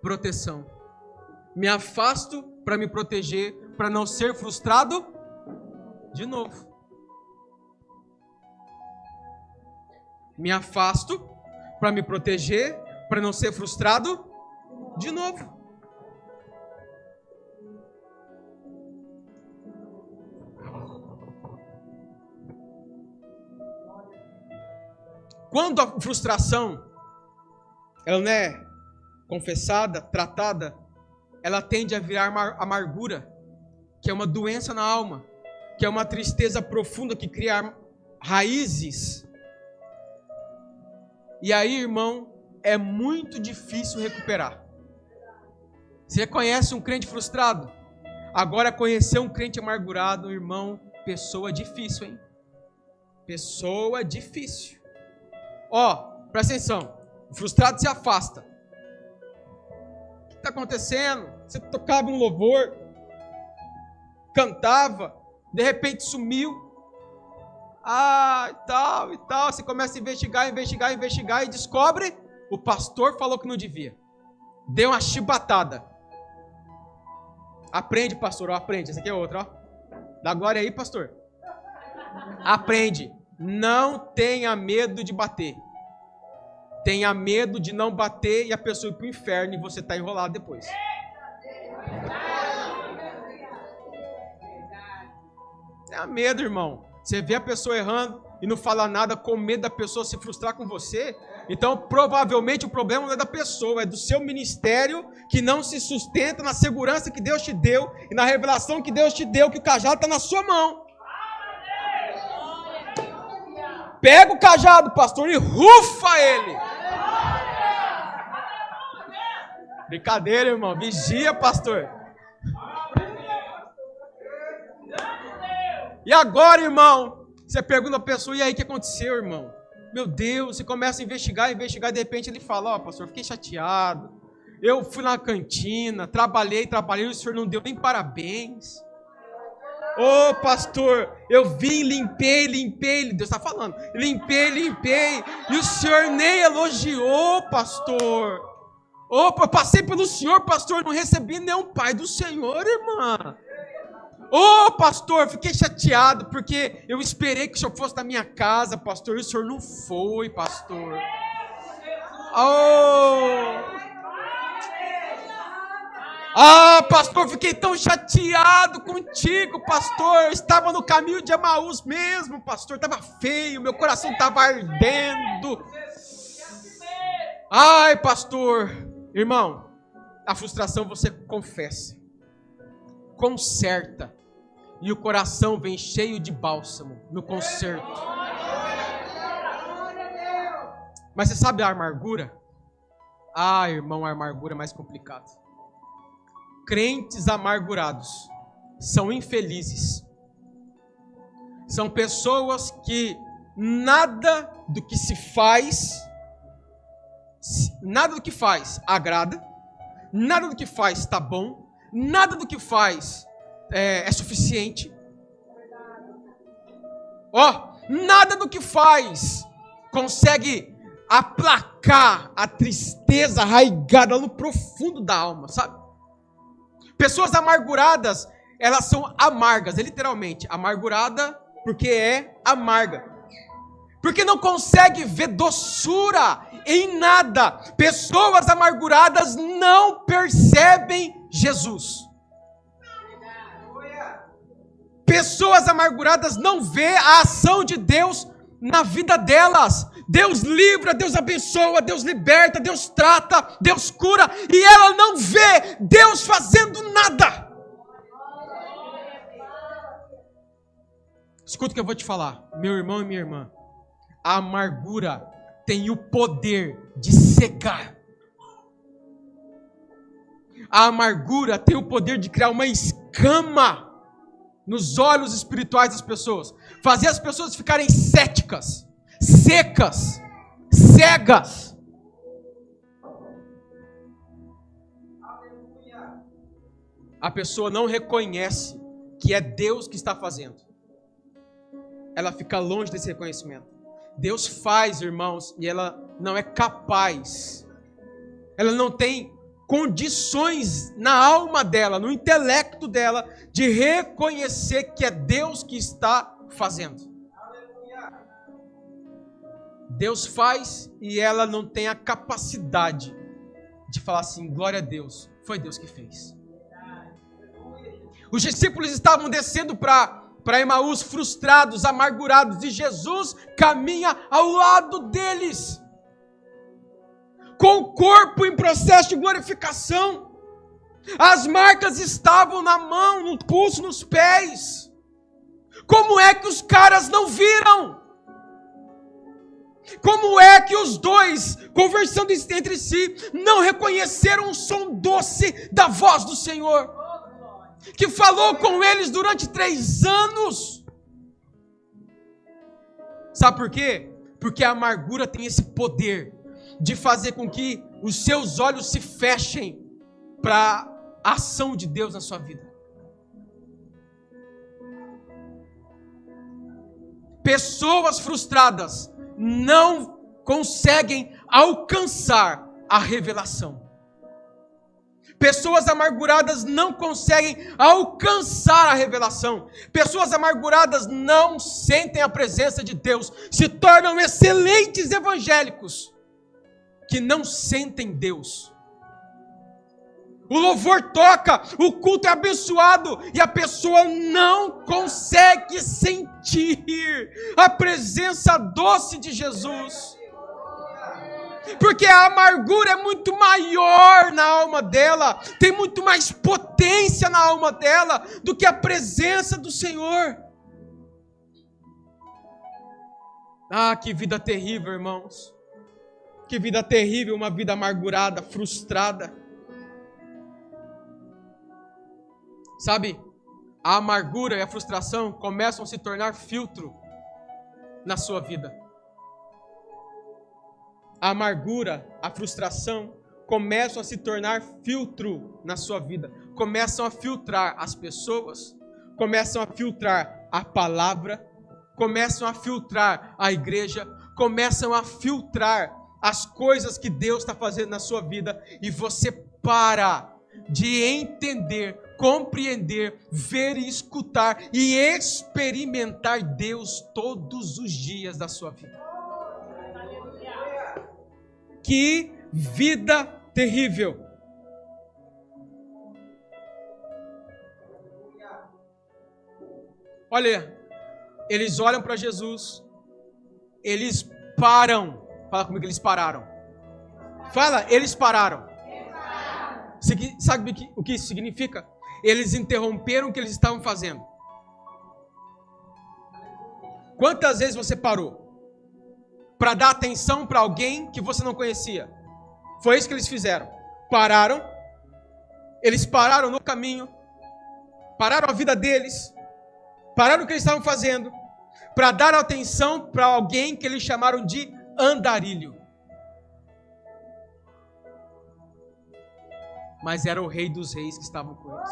S2: proteção. Me afasto para me proteger, para não ser frustrado de novo. Me afasto para me proteger, para não ser frustrado de novo. Quando a frustração ela não é confessada, tratada, ela tende a virar amargura, que é uma doença na alma, que é uma tristeza profunda que cria raízes. E aí, irmão, é muito difícil recuperar. Você conhece um crente frustrado? Agora conhecer um crente amargurado, irmão, pessoa difícil, hein? Pessoa difícil. Ó, presta atenção. O frustrado se afasta. O que está acontecendo? Você tocava um louvor, cantava, de repente sumiu. E tal. Você começa a investigar e descobre, o pastor falou que não devia. Deu uma chibatada. Aprende, pastor, aprende. Essa aqui é outra, ó. Dá glória aí, pastor. Aprende. Não tenha medo de bater. Tenha medo de não bater e a pessoa ir para o inferno e você está enrolado depois. Tenha medo, irmão. Você vê a pessoa errando e não fala nada com medo da pessoa se frustrar com você. Então, provavelmente, o problema não é da pessoa, é do seu ministério que não se sustenta na segurança que Deus te deu e na revelação que Deus te deu, que o cajado está na sua mão. Pega o cajado, pastor, e rufa ele. Brincadeira, irmão. Vigia, pastor. E agora, irmão, você pergunta a pessoa, e aí, o que aconteceu, irmão? Meu Deus, você começa a investigar, de repente ele fala, pastor, fiquei chateado, eu fui na cantina, trabalhei, o senhor não deu nem parabéns. Pastor, eu vim, limpei, Deus está falando, limpei, e o senhor nem elogiou, pastor. Eu passei pelo senhor, pastor, não recebi nenhum pai do senhor, irmã. Pastor, fiquei chateado porque eu esperei que o senhor fosse da minha casa, pastor, e o senhor não foi, pastor. Pastor, fiquei tão chateado contigo, pastor. Eu estava no caminho de Emaús mesmo, pastor. Estava feio, meu coração estava ardendo. Pastor. Irmão, a frustração você confessa, conserta. E o coração vem cheio de bálsamo no conserto. Mas você sabe a amargura? Irmão, a amargura é mais complicada. Crentes amargurados são infelizes. São pessoas que nada do que faz agrada, nada do que faz está bom, nada do que faz é suficiente. Nada do que faz consegue aplacar a tristeza arraigada no profundo da alma, sabe? Pessoas amarguradas, elas são amargas, literalmente, amargurada porque é amarga. Porque não consegue ver doçura em nada. Pessoas amarguradas não percebem Jesus. Pessoas amarguradas não vê a ação de Deus na vida delas. Deus livra, Deus abençoa, Deus liberta, Deus trata, Deus cura, e ela não vê Deus fazendo nada. Escuta o que eu vou te falar, meu irmão e minha irmã. A amargura tem o poder de cegar. A amargura tem o poder de criar uma escama nos olhos espirituais das pessoas, fazer as pessoas ficarem céticas, secas, cegas. A pessoa não reconhece que é Deus que está fazendo. Ela fica longe desse reconhecimento. Deus faz, irmãos, e ela não é capaz. Ela não tem condições na alma dela, no intelecto dela, de reconhecer que é Deus que está fazendo. Deus faz e ela não tem a capacidade de falar assim, glória a Deus, foi Deus que fez. Os discípulos estavam descendo para Emaús frustrados, amargurados, e Jesus caminha ao lado deles, com o corpo em processo de glorificação. As marcas estavam na mão, no pulso, nos pés. Como é que os caras não viram? Como é que os dois, conversando entre si, não reconheceram o som doce da voz do Senhor, que falou com eles durante 3 anos? Sabe por quê? Porque a amargura tem esse poder de fazer com que os seus olhos se fechem para a ação de Deus na sua vida. Pessoas frustradas não conseguem alcançar a revelação. Pessoas amarguradas não conseguem alcançar a revelação. Pessoas amarguradas não sentem a presença de Deus. Se tornam excelentes evangélicos que não sentem Deus. O louvor toca, o culto é abençoado e a pessoa não consegue sentir a presença doce de Jesus. Porque a amargura é muito maior na alma dela, tem muito mais potência na alma dela do que a presença do Senhor. Ah, que vida terrível, irmãos. Que vida terrível, uma vida amargurada, frustrada. Sabe, a amargura e a frustração começam a se tornar filtro na sua vida. A amargura, a frustração começam a se tornar filtro na sua vida. Começam a filtrar as pessoas, começam a filtrar a palavra, começam a filtrar a igreja, começam a filtrar as coisas que Deus está fazendo na sua vida. E você para de entender, compreender, ver e escutar e experimentar Deus todos os dias da sua vida. Que vida terrível! Olha, eles olham para Jesus, eles param. Fala comigo, eles pararam. Fala, eles pararam. Sabe o que isso significa? Eles interromperam o que eles estavam fazendo. Quantas vezes você parou para dar atenção para alguém que você não conhecia? Foi isso que eles fizeram. Pararam. Eles pararam no caminho. Pararam a vida deles. Pararam o que eles estavam fazendo para dar atenção para alguém que eles chamaram de andarilho. Mas era o Rei dos Reis que estavam com eles.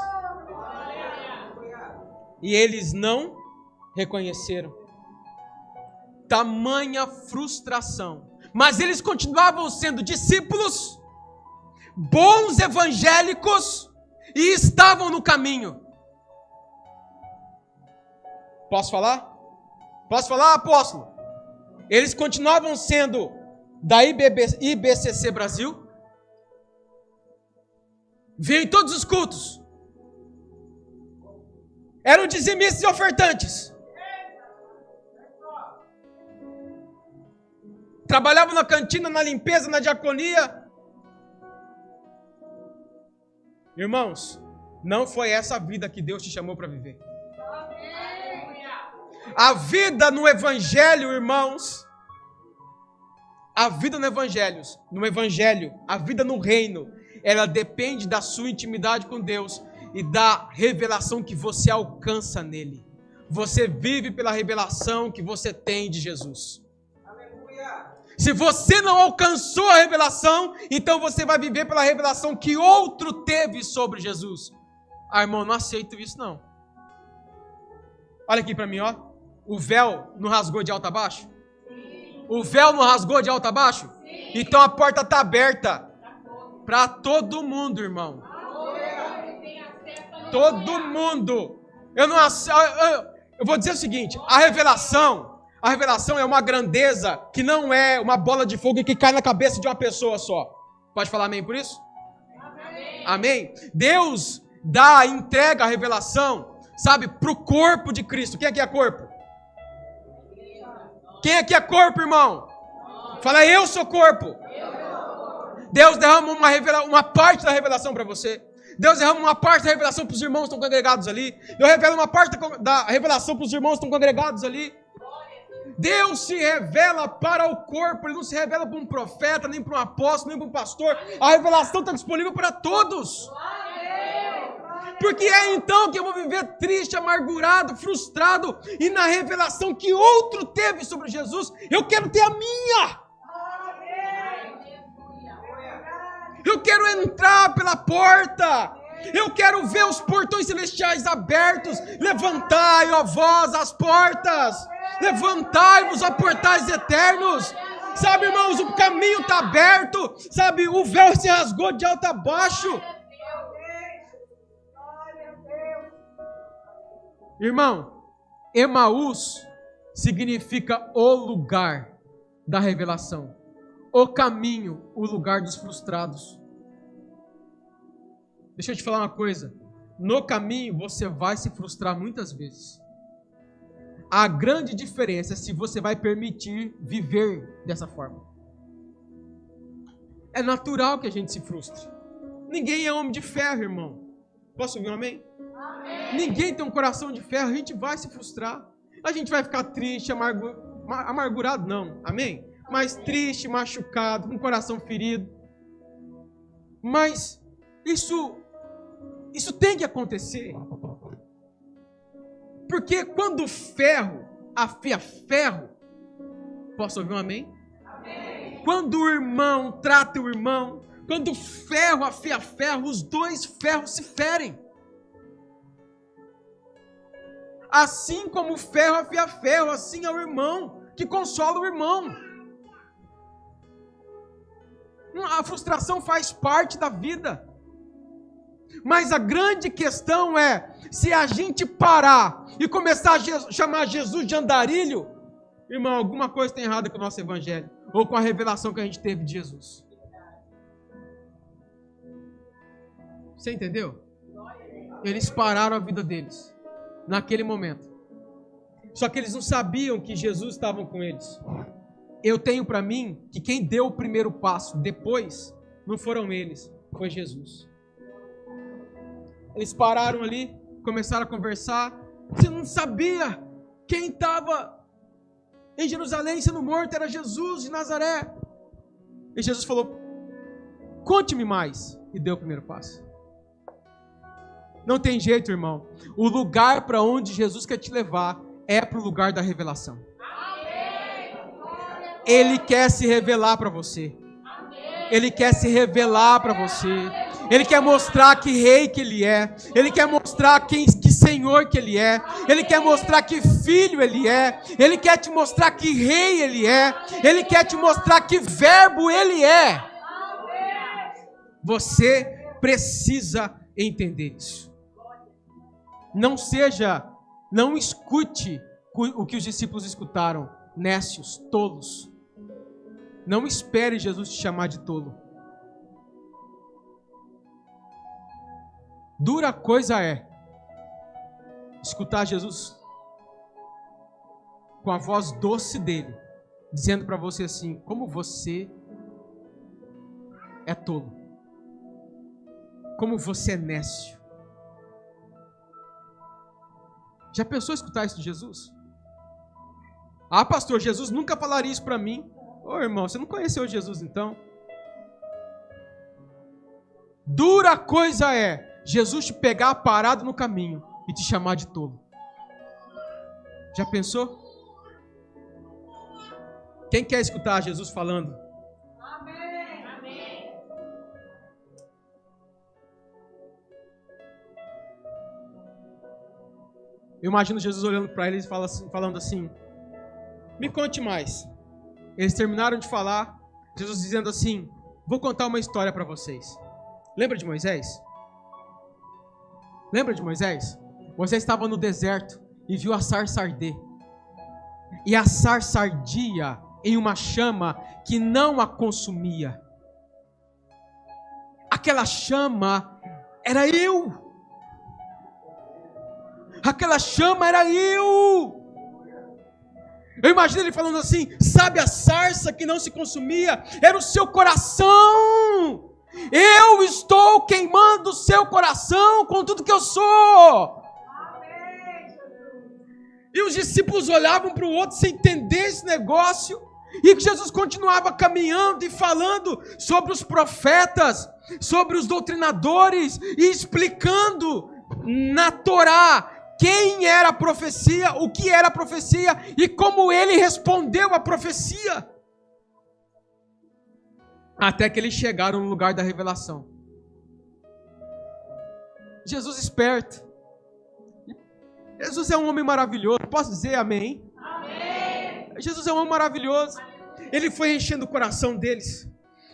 S2: E eles não reconheceram. Tamanha frustração. Mas eles continuavam sendo discípulos, bons evangélicos, e estavam no caminho. Posso falar? Posso falar, apóstolo? Eles continuavam sendo da IBCC Brasil. Vinham em todos os cultos. Eram dizimistas e ofertantes. Trabalhavam na cantina, na limpeza, na diaconia. Irmãos, não foi essa a vida que Deus te chamou para viver. A vida no Evangelho, irmãos, a vida no Evangelho, a vida no reino, ela depende da sua intimidade com Deus e da revelação que você alcança nele. Você vive pela revelação que você tem de Jesus. Se você não alcançou a revelação, então você vai viver pela revelação que outro teve sobre Jesus. Ah, irmão, não aceito isso não. Olha aqui para mim, ó. O véu não rasgou de alto a baixo? O véu não rasgou de alto a baixo? Então a porta está aberta para todo mundo, irmão. Todo mundo. Eu vou dizer o seguinte, a revelação é uma grandeza que não é uma bola de fogo que cai na cabeça de uma pessoa só. Pode falar amém por isso? Amém? Deus entrega a revelação, sabe, para o corpo de Cristo. Quem aqui é corpo? Quem aqui é corpo, irmão? Fala, eu sou corpo. Deus derrama uma parte da revelação para você. Deus derrama uma parte da revelação para os irmãos que estão congregados ali. Deus revela uma parte da revelação para os irmãos que estão congregados ali. Deus se revela para o corpo, Ele não se revela para um profeta, nem para um apóstolo, nem para um pastor. A revelação está disponível para todos. Porque é então que eu vou viver triste, amargurado, frustrado, e na revelação que outro teve sobre Jesus, eu quero ter a minha. Eu quero entrar pela porta. Eu quero ver os portões celestiais abertos. Levantai, ó vós, as portas. Levantai-vos, ó portais eternos. Sabe, irmãos, o caminho está aberto. Sabe, o véu se rasgou de alto a baixo. Irmão, Emaús significa o lugar da revelação. O caminho, o lugar dos frustrados. Deixa eu te falar uma coisa. No caminho você vai se frustrar muitas vezes. A grande diferença é se você vai permitir viver dessa forma. É natural que a gente se frustre. Ninguém é homem de ferro, irmão. Posso ouvir um amém? Amém. Ninguém tem um coração de ferro, a gente vai se frustrar. A gente vai ficar triste, amargurado, não. Amém? Mas triste, machucado, com o coração ferido. Mas isso tem que acontecer. Porque quando ferro afia ferro, posso ouvir um amém? Amém. Quando o irmão trata o irmão, quando ferro afia ferro, os dois ferros se ferem. Assim como o ferro afia ferro, assim é o irmão que consola o irmão. A frustração faz parte da vida. Mas a grande questão é, se a gente parar e começar a chamar Jesus de andarilho, irmão, alguma coisa está errada com o nosso evangelho, ou com a revelação que a gente teve de Jesus. Você entendeu? Eles pararam a vida deles, naquele momento. Só que eles não sabiam que Jesus estava com eles. Eu tenho para mim que quem deu o primeiro passo depois, não foram eles, foi Jesus. Eles pararam ali, começaram a conversar. Você não sabia quem estava em Jerusalém sendo morto, era Jesus de Nazaré. E Jesus falou, conte-me mais. E deu o primeiro passo. Não tem jeito, irmão. O lugar para onde Jesus quer te levar é para o lugar da revelação. Ele quer se revelar para você. Ele quer se revelar para você. Ele quer mostrar que rei que Ele é. Ele quer mostrar que Senhor que Ele é. Ele quer mostrar que filho Ele é. Ele quer te mostrar que rei Ele é. Ele quer te mostrar que verbo Ele é. Você precisa entender isso. Não escute o que os discípulos escutaram. Nécios, tolos. Não espere Jesus te chamar de tolo. Dura coisa é escutar Jesus com a voz doce dele, dizendo para você assim, como você é tolo. Como você é nécio. Já pensou em escutar isso de Jesus? Ah, pastor, Jesus nunca falaria isso para mim. Ô irmão, você não conheceu Jesus então? Dura coisa é Jesus te pegar parado no caminho e te chamar de tolo. Já pensou? Quem quer escutar Jesus falando? Amém. Amém. Eu imagino Jesus olhando para eles e falando assim, me conte mais. Eles terminaram de falar, Jesus dizendo assim, vou contar uma história para vocês. Lembra de Moisés? Lembra de Moisés? Moisés estava no deserto e viu a sarça arder. E a sarça ardia em uma chama que não a consumia. Aquela chama era eu. Aquela chama era eu. Eu imagino ele falando assim, sabe a sarça que não se consumia? Era o seu coração. Eu estou queimando o seu coração com tudo que eu sou. E os discípulos olhavam para o outro sem entender esse negócio. E que Jesus continuava caminhando e falando sobre os profetas, sobre os doutrinadores, e explicando na Torá quem era a profecia, o que era a profecia e como ele respondeu à profecia. Até que eles chegaram no lugar da revelação. Jesus esperto. Jesus é um homem maravilhoso. Posso dizer amém? Amém. Jesus é um homem maravilhoso. Ele foi enchendo o coração deles.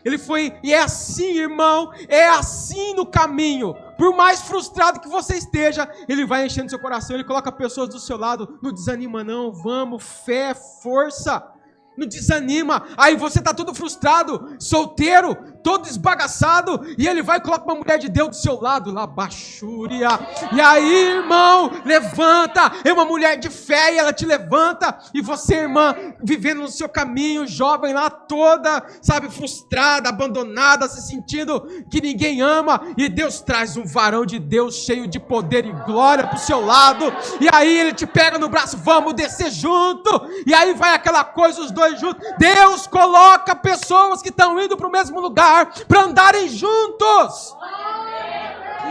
S2: Ele foi, e é assim, irmão, é assim no caminho. Por mais frustrado que você esteja, ele vai enchendo seu coração. Ele coloca pessoas do seu lado. Não desanima não, vamos, fé, força. Não desanima. Aí você está todo frustrado, solteiro, todo esbagaçado, e ele vai e coloca uma mulher de Deus do seu lado, lá, baixúria. E aí, irmão, levanta. É uma mulher de fé e ela te levanta. E você, irmã, vivendo no seu caminho, jovem lá, toda, sabe, frustrada, abandonada, se sentindo que ninguém ama. E Deus traz um varão de Deus cheio de poder e glória para o seu lado. E aí ele te pega no braço, vamos descer junto. E aí vai aquela coisa, os dois juntos. Deus coloca pessoas que estão indo para o mesmo lugar para andarem juntos.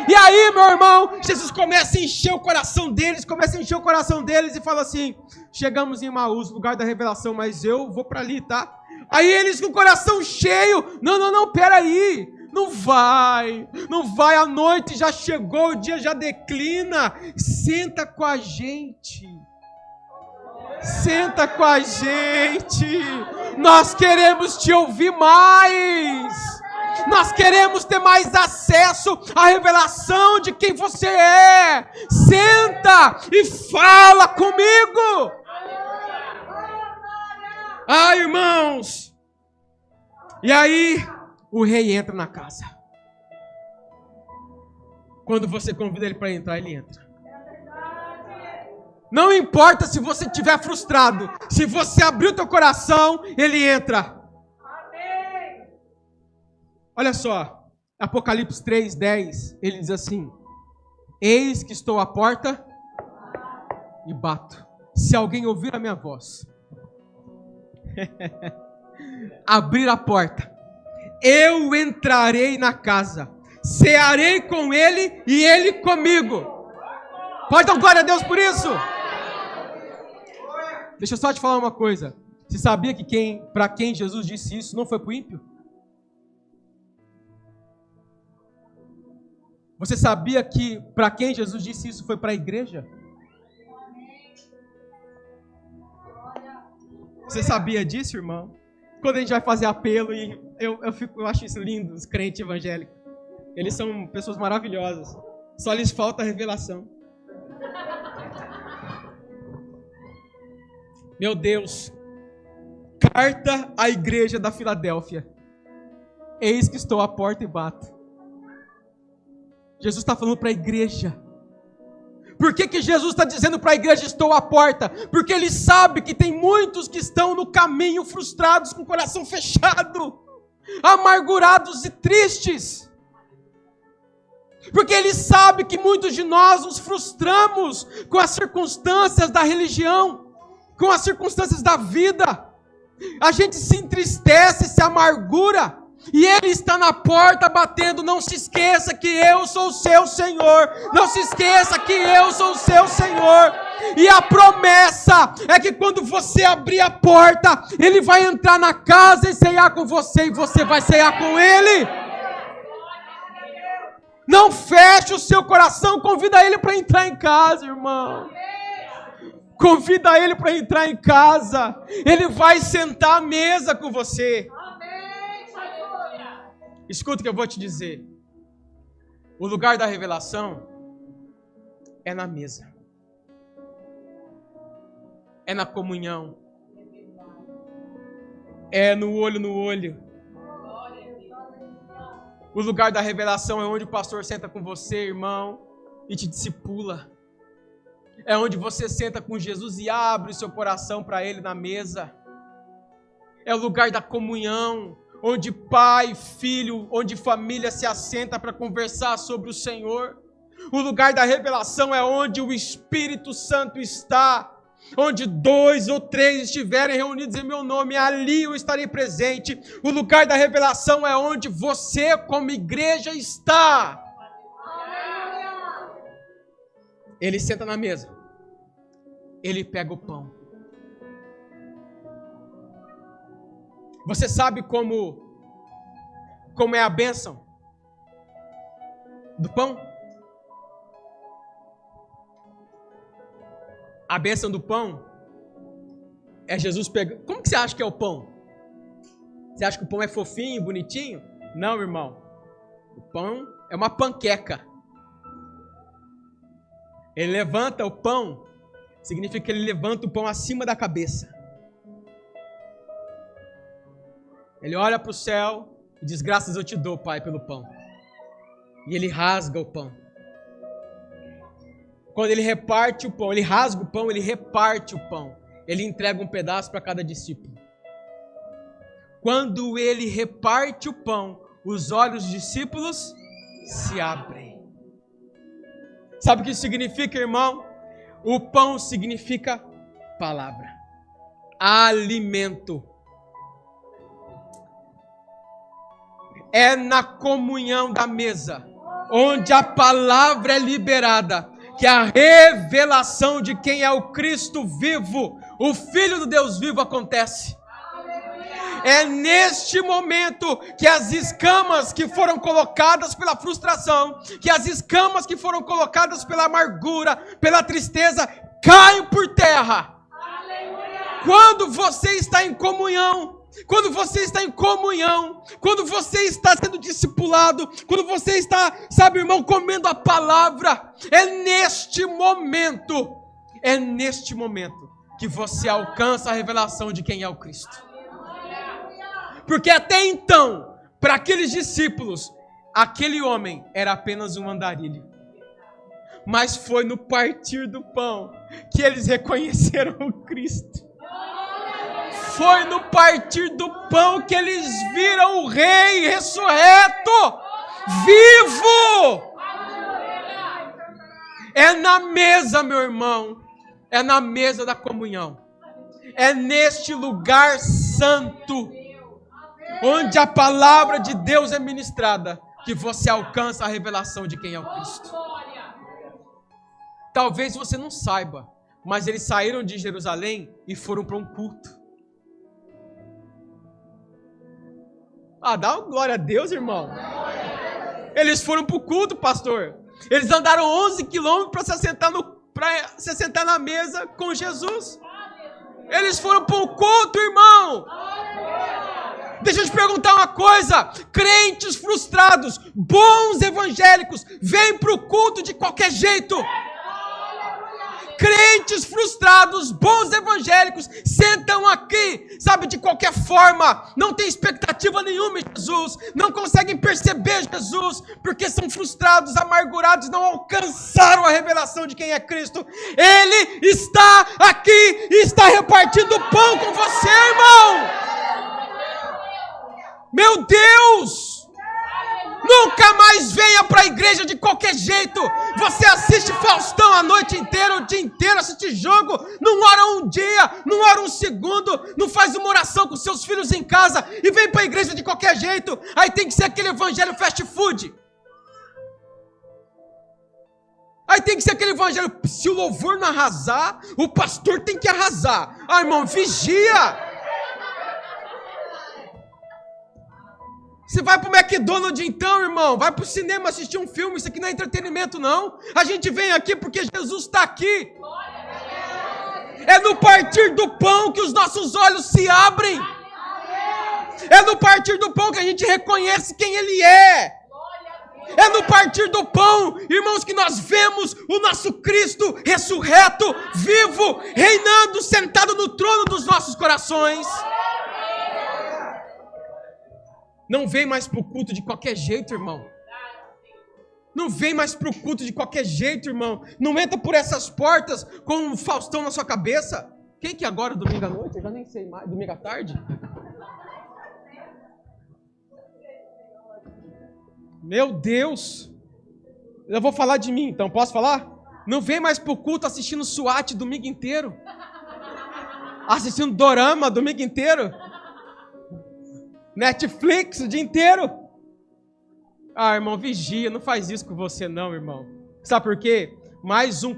S2: E aí, meu irmão, Jesus começa a encher o coração deles, e fala assim: chegamos em Emaús, lugar da revelação, mas eu vou para ali, tá? Aí eles com o coração cheio: não, peraí, não vai, a noite já chegou, o dia já declina, senta com a gente. Senta com a gente, nós queremos te ouvir mais, nós queremos ter mais acesso à revelação de quem você é. Senta e fala comigo. Ah, irmãos, e aí o rei entra na casa. Quando você convida ele para entrar, ele entra. Não importa se você estiver frustrado, se você abrir o teu coração, ele entra. Amém. Olha só, Apocalipse 3:10, ele diz assim: eis que estou à porta e bato. Se alguém ouvir a minha voz, abrir a porta, eu entrarei na casa, cearei com ele e ele comigo. Pode dar glória a Deus por isso? Deixa eu só te falar uma coisa. Você sabia que para quem Jesus disse isso não foi para o ímpio? Você sabia que para quem Jesus disse isso foi para a igreja? Você sabia disso, irmão? Quando a gente vai fazer apelo, e eu acho isso lindo, os crentes evangélicos. Eles são pessoas maravilhosas. Só lhes falta a revelação. Meu Deus, carta à igreja da Filadélfia. Eis que estou à porta e bato. Jesus está falando para a igreja. Por que Jesus está dizendo para a igreja: estou à porta? Porque ele sabe que tem muitos que estão no caminho frustrados, com o coração fechado, amargurados e tristes. Porque ele sabe que muitos de nós nos frustramos com as circunstâncias da religião, com as circunstâncias da vida. A gente se entristece, se amargura, e ele está na porta batendo. Não se esqueça que eu sou o seu Senhor. Não se esqueça que eu sou o seu Senhor. E a promessa é que quando você abrir a porta, ele vai entrar na casa e ceiar com você, e você vai ceiar com ele. Não feche o seu coração, convida ele para entrar em casa, irmão. Convida ele para entrar em casa. Ele vai sentar à mesa com você. Escuta o que eu vou te dizer. O lugar da revelação é na mesa. É na comunhão. É no olho no olho. O lugar da revelação é onde o pastor senta com você, irmão, e te discipula. É onde você senta com Jesus e abre o seu coração para ele na mesa. É o lugar da comunhão, onde pai, filho, onde família se assenta para conversar sobre o Senhor. O lugar da revelação é onde o Espírito Santo está. Onde 2 ou 3 estiverem reunidos em meu nome, ali eu estarei presente. O lugar da revelação é onde você, como igreja, está. Ele senta na mesa. Ele pega o pão. Você sabe como é a bênção do pão? A bênção do pão é Jesus pegando. Como que você acha que é o pão? Você acha que o pão é fofinho, bonitinho? Não, irmão. O pão é uma panqueca. Ele levanta o pão, significa que ele levanta o pão acima da cabeça. Ele olha para o céu e diz: graças eu te dou, Pai, pelo pão. E ele rasga o pão. Quando ele reparte o pão, ele rasga o pão, ele reparte o pão. Ele entrega um pedaço para cada discípulo. Quando ele reparte o pão, os olhos dos discípulos se abrem. Sabe o que isso significa, irmão? O pão significa palavra, alimento. É na comunhão da mesa, onde a palavra é liberada, que a revelação de quem é o Cristo vivo, o Filho do Deus vivo, acontece. É neste momento que as escamas que foram colocadas pela frustração, que as escamas que foram colocadas pela amargura, pela tristeza, caem por terra. Quando você está em comunhão, quando você está em comunhão, quando você está sendo discipulado, quando você está, sabe, irmão, comendo a palavra, é neste momento que você alcança a revelação de quem é o Cristo. Porque até então, para aqueles discípulos, aquele homem era apenas um andarilho. Mas foi no partir do pão que eles reconheceram o Cristo. Foi no partir do pão que eles viram o Rei ressurreto, vivo. É na mesa, meu irmão, é na mesa da comunhão. É neste lugar santo, onde a palavra de Deus é ministrada, que você alcança a revelação de quem é o Cristo. Talvez você não saiba, mas eles saíram de Jerusalém e foram para um culto. Dá uma glória a Deus, irmão. Eles foram para o culto, pastor. Eles andaram 11 quilômetros para se assentar na mesa com Jesus. Eles foram para o culto, irmão. Deixa eu te perguntar uma coisa. Crentes frustrados, bons evangélicos, vêm para o culto de qualquer jeito. Crentes frustrados, bons evangélicos, sentam aqui, sabe, de qualquer forma, não tem expectativa nenhuma em Jesus, não conseguem perceber Jesus, porque são frustrados, amargurados, não alcançaram a revelação de quem é Cristo. Ele está aqui e está repartindo pão com você, irmão. Meu Deus! Nunca mais venha para a igreja de qualquer jeito. Você assiste Faustão a noite inteira, o dia inteiro, assiste jogo, não ora um dia, não ora um segundo, não faz uma oração com seus filhos em casa e vem para a igreja de qualquer jeito. Aí tem que ser aquele evangelho fast food. Aí tem que ser aquele evangelho, se o louvor não arrasar, o pastor tem que arrasar. Irmão, vigia. Você vai pro McDonald's então, irmão, vai pro cinema assistir um filme, isso aqui não é entretenimento não. A gente vem aqui porque Jesus está aqui. É no partir do pão que os nossos olhos se abrem. É no partir do pão que a gente reconhece quem Ele é. É no partir do pão, irmãos, que nós vemos o nosso Cristo ressurreto, vivo, reinando, sentado no trono dos nossos corações. Não vem mais para o culto de qualquer jeito, irmão. Não vem mais para o culto de qualquer jeito, irmão. Não entra por essas portas com um Faustão na sua cabeça. Quem que agora, domingo à noite? Eu já nem sei mais. Domingo à tarde? Meu Deus! Eu vou falar de mim, então, posso falar? Não vem mais pro culto assistindo SWAT domingo inteiro. Assistindo dorama domingo inteiro. Netflix o dia inteiro. Ah, irmão, vigia, não faz isso com você não, irmão. Sabe por quê? Mais um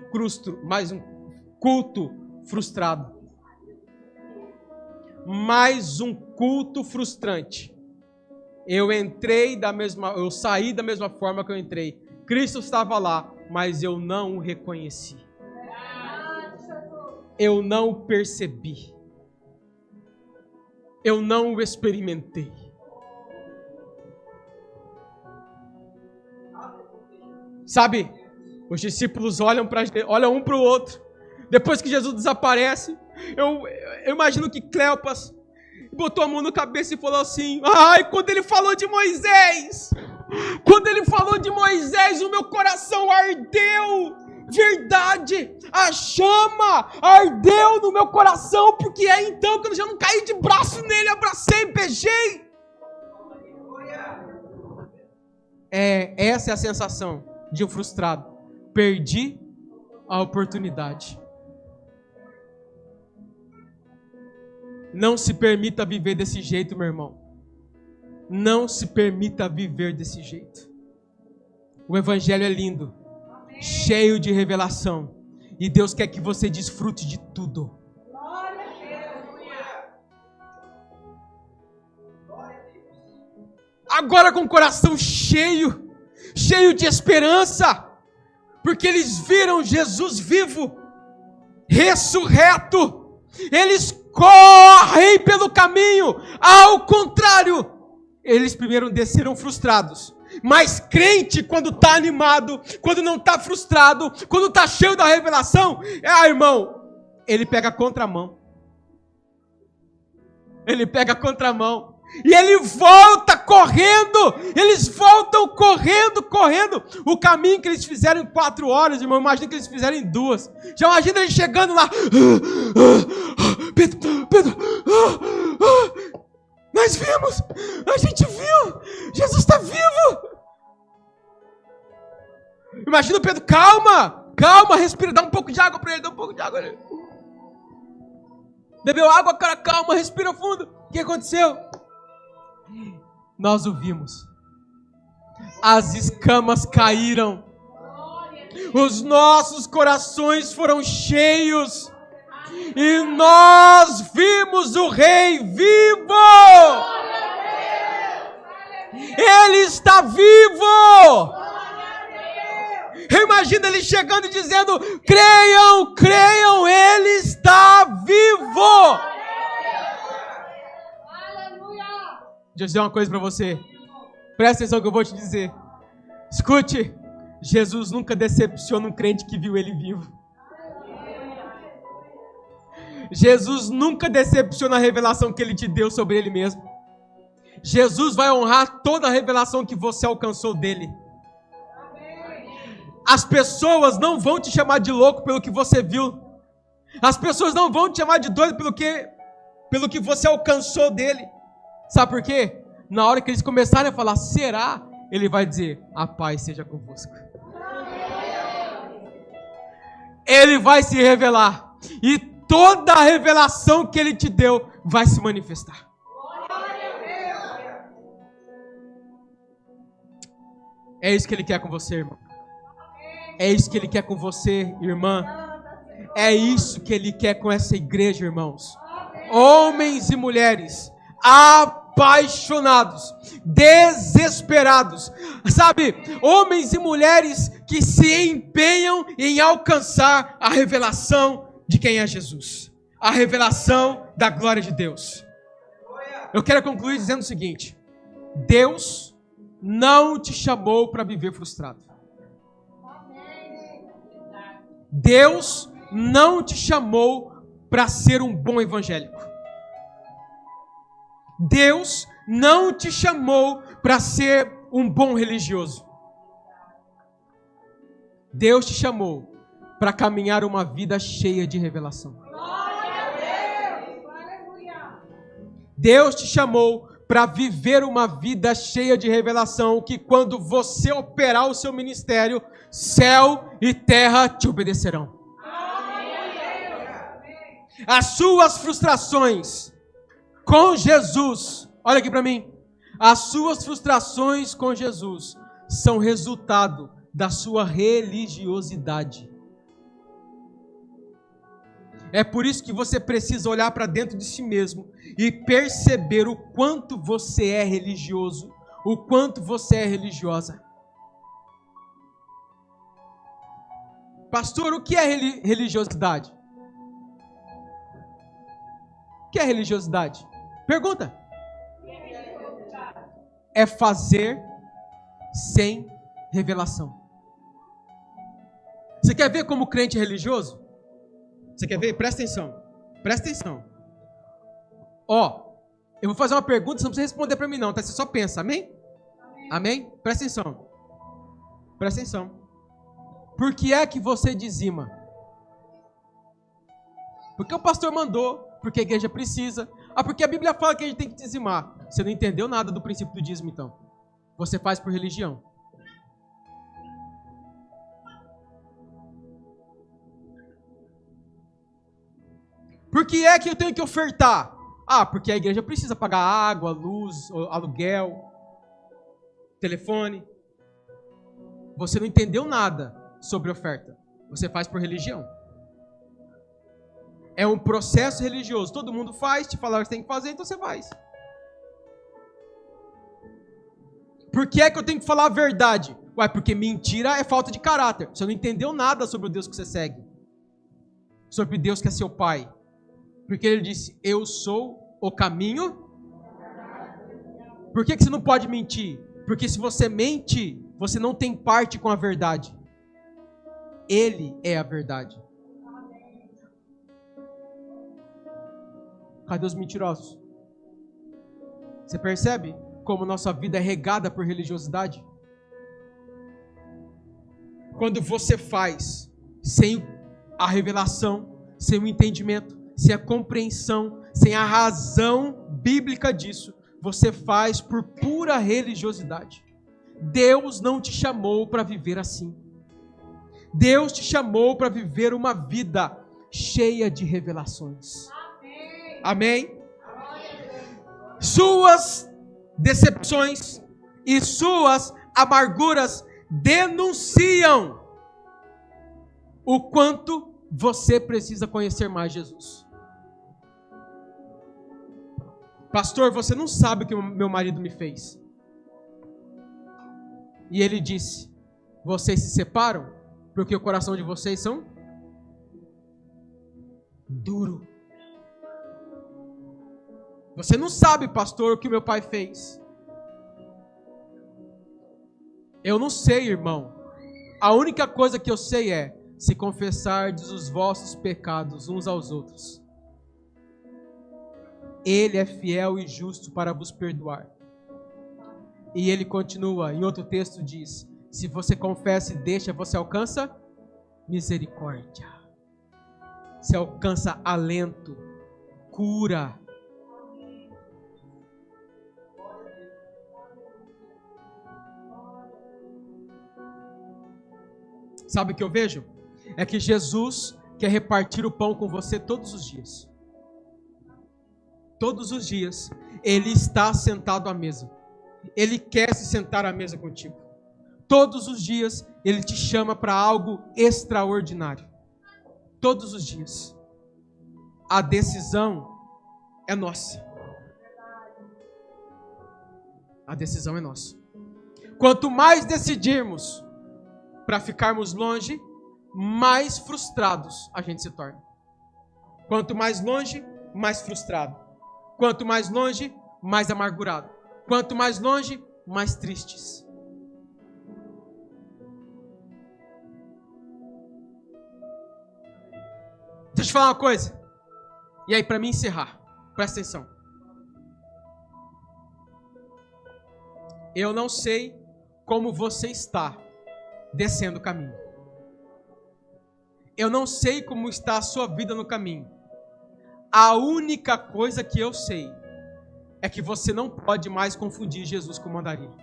S2: culto frustrado. Mais um culto frustrante. Eu saí da mesma forma que eu entrei. Cristo estava lá, mas eu não o reconheci. Eu não o percebi. Eu não o experimentei. Sabe, os discípulos olham um para o outro. Depois que Jesus desaparece, eu imagino que Cleopas botou a mão na cabeça e falou assim: ai, quando ele falou de Moisés, o meu coração ardeu. Verdade, a chama ardeu no meu coração, porque é então que eu já não caí de braço nele, abracei, beijei. Essa é a sensação de um frustrado. Perdi a oportunidade. Não se permita viver desse jeito, meu irmão. Não se permita viver desse jeito. O evangelho é lindo, cheio de revelação, e Deus quer que você desfrute de tudo. Agora com o coração cheio de esperança, porque eles viram Jesus vivo, ressurreto. Eles correm pelo caminho, ao contrário, eles primeiro desceram frustrados. Mas crente, quando está animado, quando não está frustrado, quando está cheio da revelação, irmão, ele pega a contramão. E ele volta correndo. Eles voltam correndo. O caminho que eles fizeram em 4 horas, irmão, imagina que eles fizeram em 2. Já imagina eles chegando lá. Pedro. Nós vimos. A gente viu. Jesus está vivo. Imagina o Pedro. Calma, respira. Dá um pouco de água para ele. Bebeu água, cara, calma, respira fundo. O que aconteceu? Nós o vimos. As escamas caíram. Os nossos corações foram cheios. E nós vimos o Rei vivo. Ele está vivo. Imagina ele chegando e dizendo: creiam, ele está vivo. Deixa eu dizer uma coisa para você. Presta atenção que eu vou te dizer. Escute, Jesus nunca decepciona um crente que viu ele vivo. Jesus nunca decepciona a revelação que ele te deu sobre ele mesmo. Jesus vai honrar toda a revelação que você alcançou dele. As pessoas não vão te chamar de louco pelo que você viu. As pessoas não vão te chamar de doido pelo que você alcançou dele. Sabe por quê? Na hora que eles começarem a falar, será? Ele vai dizer: a paz seja convosco. Ele vai se revelar. E toda a revelação que ele te deu vai se manifestar. É isso que ele quer com você, irmão. É isso que ele quer com você, irmã. É isso que ele quer com essa igreja, irmãos. Homens e mulheres apaixonados, desesperados, sabe? Homens e mulheres que se empenham em alcançar a revelação de quem é Jesus, a revelação da glória de Deus. Eu quero concluir dizendo o seguinte: Deus não te chamou para viver frustrado. Deus não te chamou para ser um bom evangélico. Deus não te chamou para ser um bom religioso. Deus te chamou para caminhar uma vida cheia de revelação. Deus te chamou para viver uma vida cheia de revelação, que quando você operar o seu ministério, céu e terra te obedecerão. As suas frustrações com Jesus, olha aqui para mim, as suas frustrações com Jesus são resultado da sua religiosidade. É por isso que você precisa olhar para dentro de si mesmo e perceber o quanto você é religioso, o quanto você é religiosa. Pastor, o que é religiosidade? O que é religiosidade? Pergunta. É fazer sem revelação. Você quer ver como crente é religioso? Você quer ver? Presta atenção. Presta atenção. Ó, eu vou fazer uma pergunta, você não precisa responder para mim não, tá? Você só pensa, amém? Amém? Presta atenção. Presta atenção. Por que é que você dizima? Porque o pastor mandou, porque a igreja precisa. Ah, porque a Bíblia fala que a gente tem que dizimar. Você não entendeu nada do princípio do dízimo, então. Você faz por religião. Por que é que eu tenho que ofertar? Ah, porque a igreja precisa pagar água, luz, aluguel, telefone. Você não entendeu nada sobre oferta. Você faz por religião. É um processo religioso. Todo mundo faz, te falaram que você tem que fazer, então você faz. Por que é que eu tenho que falar a verdade? Ué, porque mentira é falta de caráter. Você não entendeu nada sobre o Deus que você segue. Sobre Deus que é seu pai. Porque ele disse, eu sou o caminho. Por que você não pode mentir? Porque se você mente, você não tem parte com a verdade. Ele é a verdade. Cadê os mentirosos? Você percebe como nossa vida é regada por religiosidade? Quando você faz sem a revelação, sem o entendimento, sem a compreensão, sem a razão bíblica disso, você faz por pura religiosidade. Deus não te chamou para viver assim. Deus te chamou para viver uma vida cheia de revelações. Amém? Suas decepções e suas amarguras denunciam o quanto você precisa conhecer mais Jesus. Pastor, você não sabe o que o meu marido me fez. E ele disse, vocês se separam porque o coração de vocês são duro. Você não sabe, pastor, o que meu pai fez. Eu não sei, irmão. A única coisa que eu sei é, se confessardes os vossos pecados uns aos outros, Ele é fiel e justo para vos perdoar. E ele continua, em outro texto diz, se você confessa e deixa, você alcança misericórdia. Você alcança alento, cura. Sabe o que eu vejo? É que Jesus quer repartir o pão com você todos os dias. Todos os dias, Ele está sentado à mesa. Ele quer se sentar à mesa contigo. Todos os dias, Ele te chama para algo extraordinário. Todos os dias. A decisão é nossa. A decisão é nossa. Quanto mais decidirmos para ficarmos longe, mais frustrados a gente se torna. Quanto mais longe, mais frustrado. Quanto mais longe, mais amargurado. Quanto mais longe, mais tristes. Deixa eu te falar uma coisa. E aí, para mim encerrar, presta atenção. Eu não sei como você está descendo o caminho. Eu não sei como está a sua vida no caminho. A única coisa que eu sei é que você não pode mais confundir Jesus com o andarilho.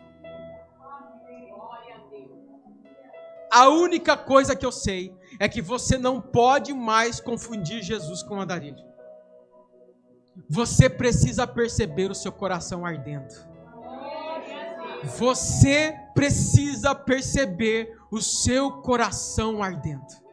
S2: A única coisa que eu sei é que você não pode mais confundir Jesus com o andarilho. Você precisa perceber o seu coração ardendo. Você precisa perceber o seu coração ardendo.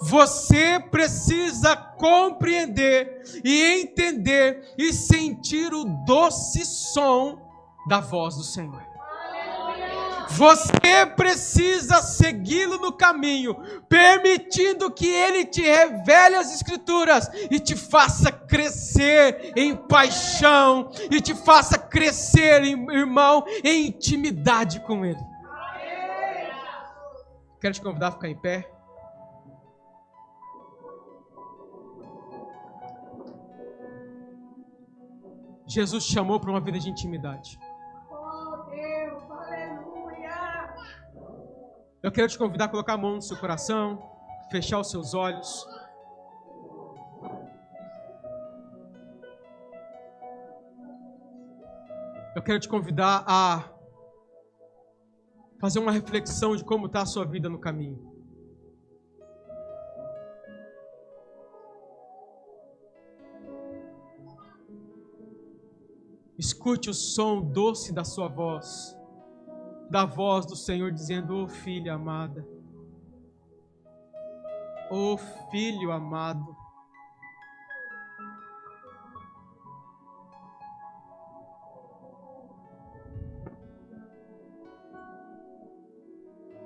S2: Você precisa compreender e entender e sentir o doce som da voz do Senhor. Você precisa segui-lo no caminho, permitindo que Ele te revele as Escrituras e te faça crescer em paixão, e te faça crescer, irmão, em intimidade com Ele. Quero te convidar a ficar em pé. Jesus te chamou para uma vida de intimidade. Eu quero te convidar a colocar a mão no seu coração, fechar os seus olhos. Eu quero te convidar a fazer uma reflexão de como está a sua vida no caminho. Escute o som doce da sua voz, da voz do Senhor dizendo: "Ô filha amada, ô filho amado,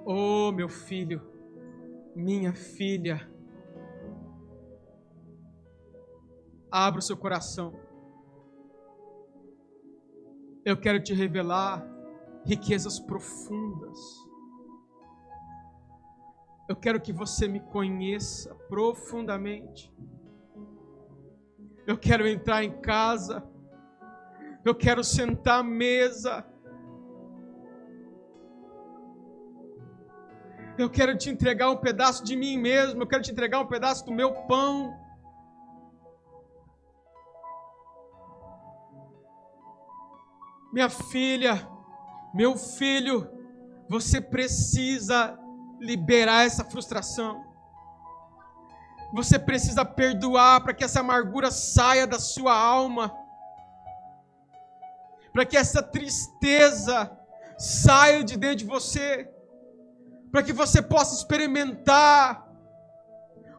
S2: ô meu filho, minha filha, abra o seu coração. Eu quero te revelar riquezas profundas. Eu quero que você me conheça profundamente. Eu quero entrar em casa. Eu quero sentar à mesa. Eu quero te entregar um pedaço de mim mesmo. Eu quero te entregar um pedaço do meu pão. Minha filha, meu filho, você precisa liberar essa frustração. Você precisa perdoar para que essa amargura saia da sua alma. Para que essa tristeza saia de dentro de você. Para que você possa experimentar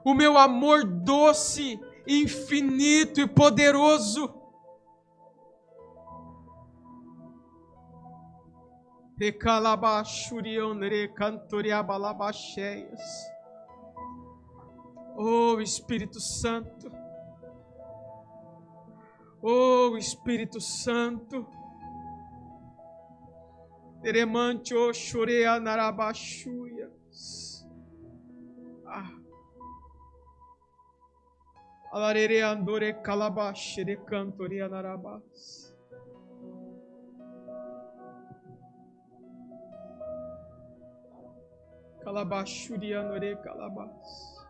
S2: o meu amor doce, infinito e poderoso. Oh Espírito Santo, oh Espírito Santo, Teremante o chorea narabachuyas, alarere andore calabache de cantoria narabas. Calabachurianore calabas.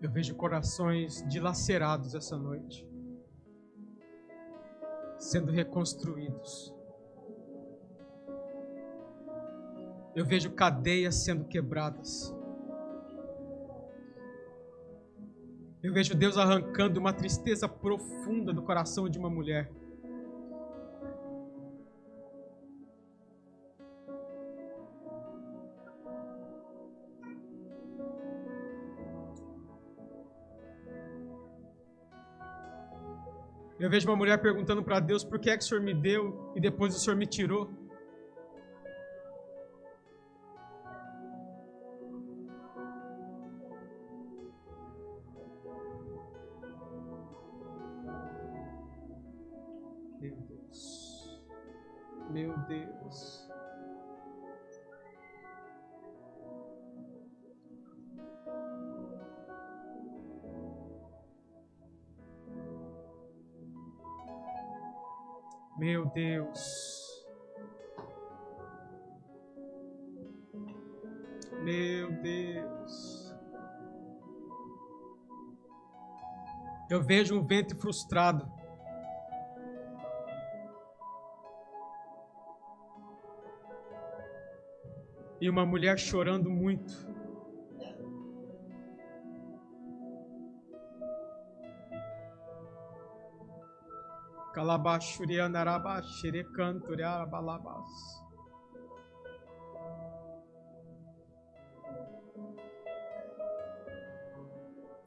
S2: Eu vejo corações dilacerados essa noite, sendo reconstruídos. Eu vejo cadeias sendo quebradas. Eu vejo Deus arrancando uma tristeza profunda do coração de uma mulher. Eu vejo uma mulher perguntando para Deus por que é que o Senhor me deu e depois o Senhor me tirou. Meu Deus. Meu Deus. Meu Deus. Meu Deus. Eu vejo um ventre frustrado. E uma mulher chorando muito.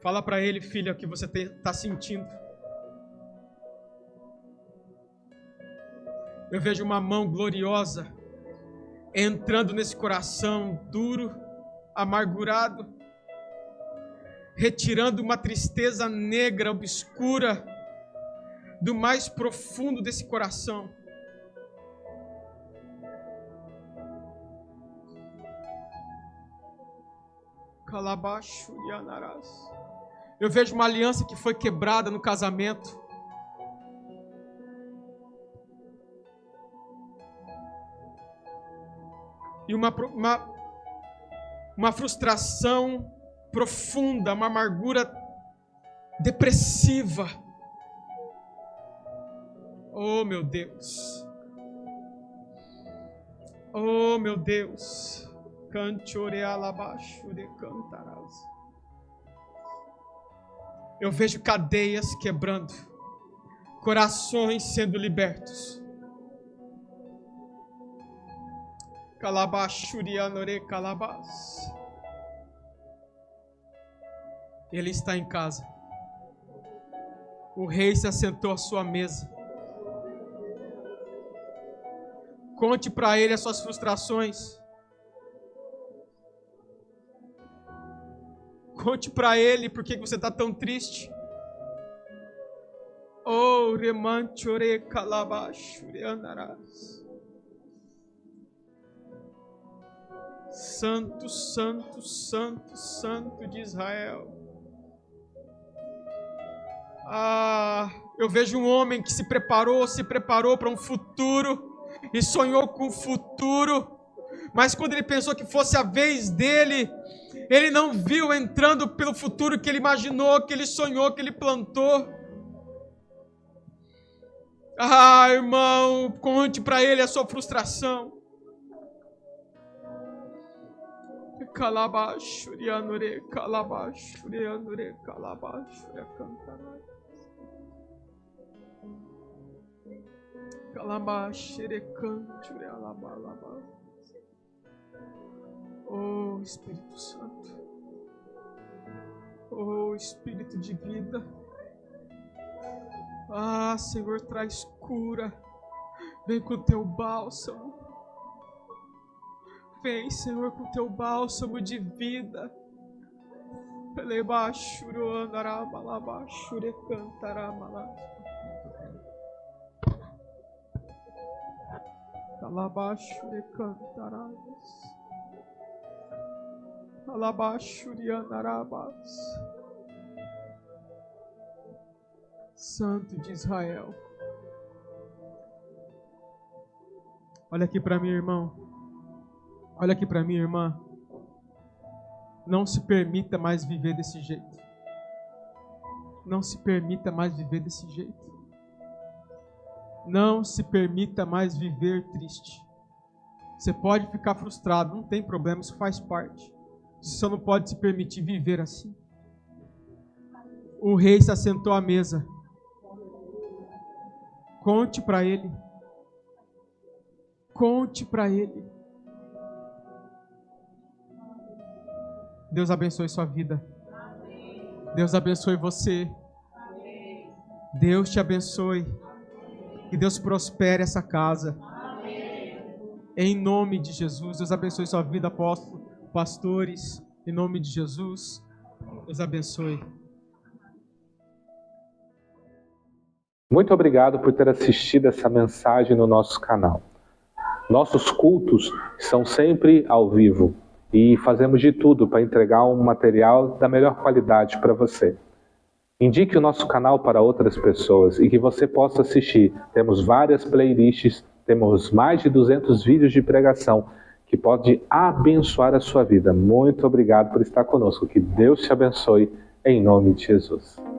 S2: Fala para ele, filha, o que você está sentindo. Eu vejo uma mão gloriosa entrando nesse coração duro, amargurado, retirando uma tristeza negra, obscura, do mais profundo desse coração. Calabacho e Anarás. Eu vejo uma aliança que foi quebrada no casamento. E uma frustração profunda, uma amargura depressiva. Oh, meu Deus. Oh, meu Deus. Cante abaixo de cantarás. Eu vejo cadeias quebrando, corações sendo libertos. Calabachurianore calabás. Ele está em casa. O rei se assentou à sua mesa. Conte para ele as suas frustrações. Conte para ele por que você está tão triste. Oh, remanchore calabachure andarás. Santo, santo, santo, santo de Israel. Eu vejo um homem que se preparou para um futuro e sonhou com o futuro, mas quando ele pensou que fosse a vez dele, ele não viu entrando pelo futuro que ele imaginou, que ele sonhou, que ele plantou. Irmão, conte para ele a sua frustração. Calabachurianure, calabachurianure, calabachure cantarás. Calabachure canture alabalabá. Oh, Espírito Santo. Oh, Espírito de vida. Senhor, traz cura. Vem com o teu bálsamo. Vem, Senhor, com o teu bálsamo de vida. Pelebachuru andará malabachure cantará malás. Calabachure cantarás. Alabachurianarabas. Santo de Israel. Olha aqui para mim, irmão. Olha aqui para mim, irmã. Não se permita mais viver desse jeito. Não se permita mais viver desse jeito. Não se permita mais viver triste. Você pode ficar frustrado, não tem problema, isso faz parte. Você só não pode se permitir viver assim. O rei se assentou à mesa. Conte para ele. Conte para ele. Deus abençoe sua vida. Deus abençoe você. Deus te abençoe. Que Deus prospere essa casa. Em nome de Jesus. Deus abençoe sua vida, apóstolo, pastores. Em nome de Jesus. Deus abençoe.
S1: Muito obrigado por ter assistido essa mensagem no nosso canal. Nossos cultos são sempre ao vivo e fazemos de tudo para entregar um material da melhor qualidade para você. Indique o nosso canal para outras pessoas e que você possa assistir. Temos várias playlists, temos mais de 200 vídeos de pregação que pode abençoar a sua vida. Muito obrigado por estar conosco. Que Deus te abençoe em nome de Jesus.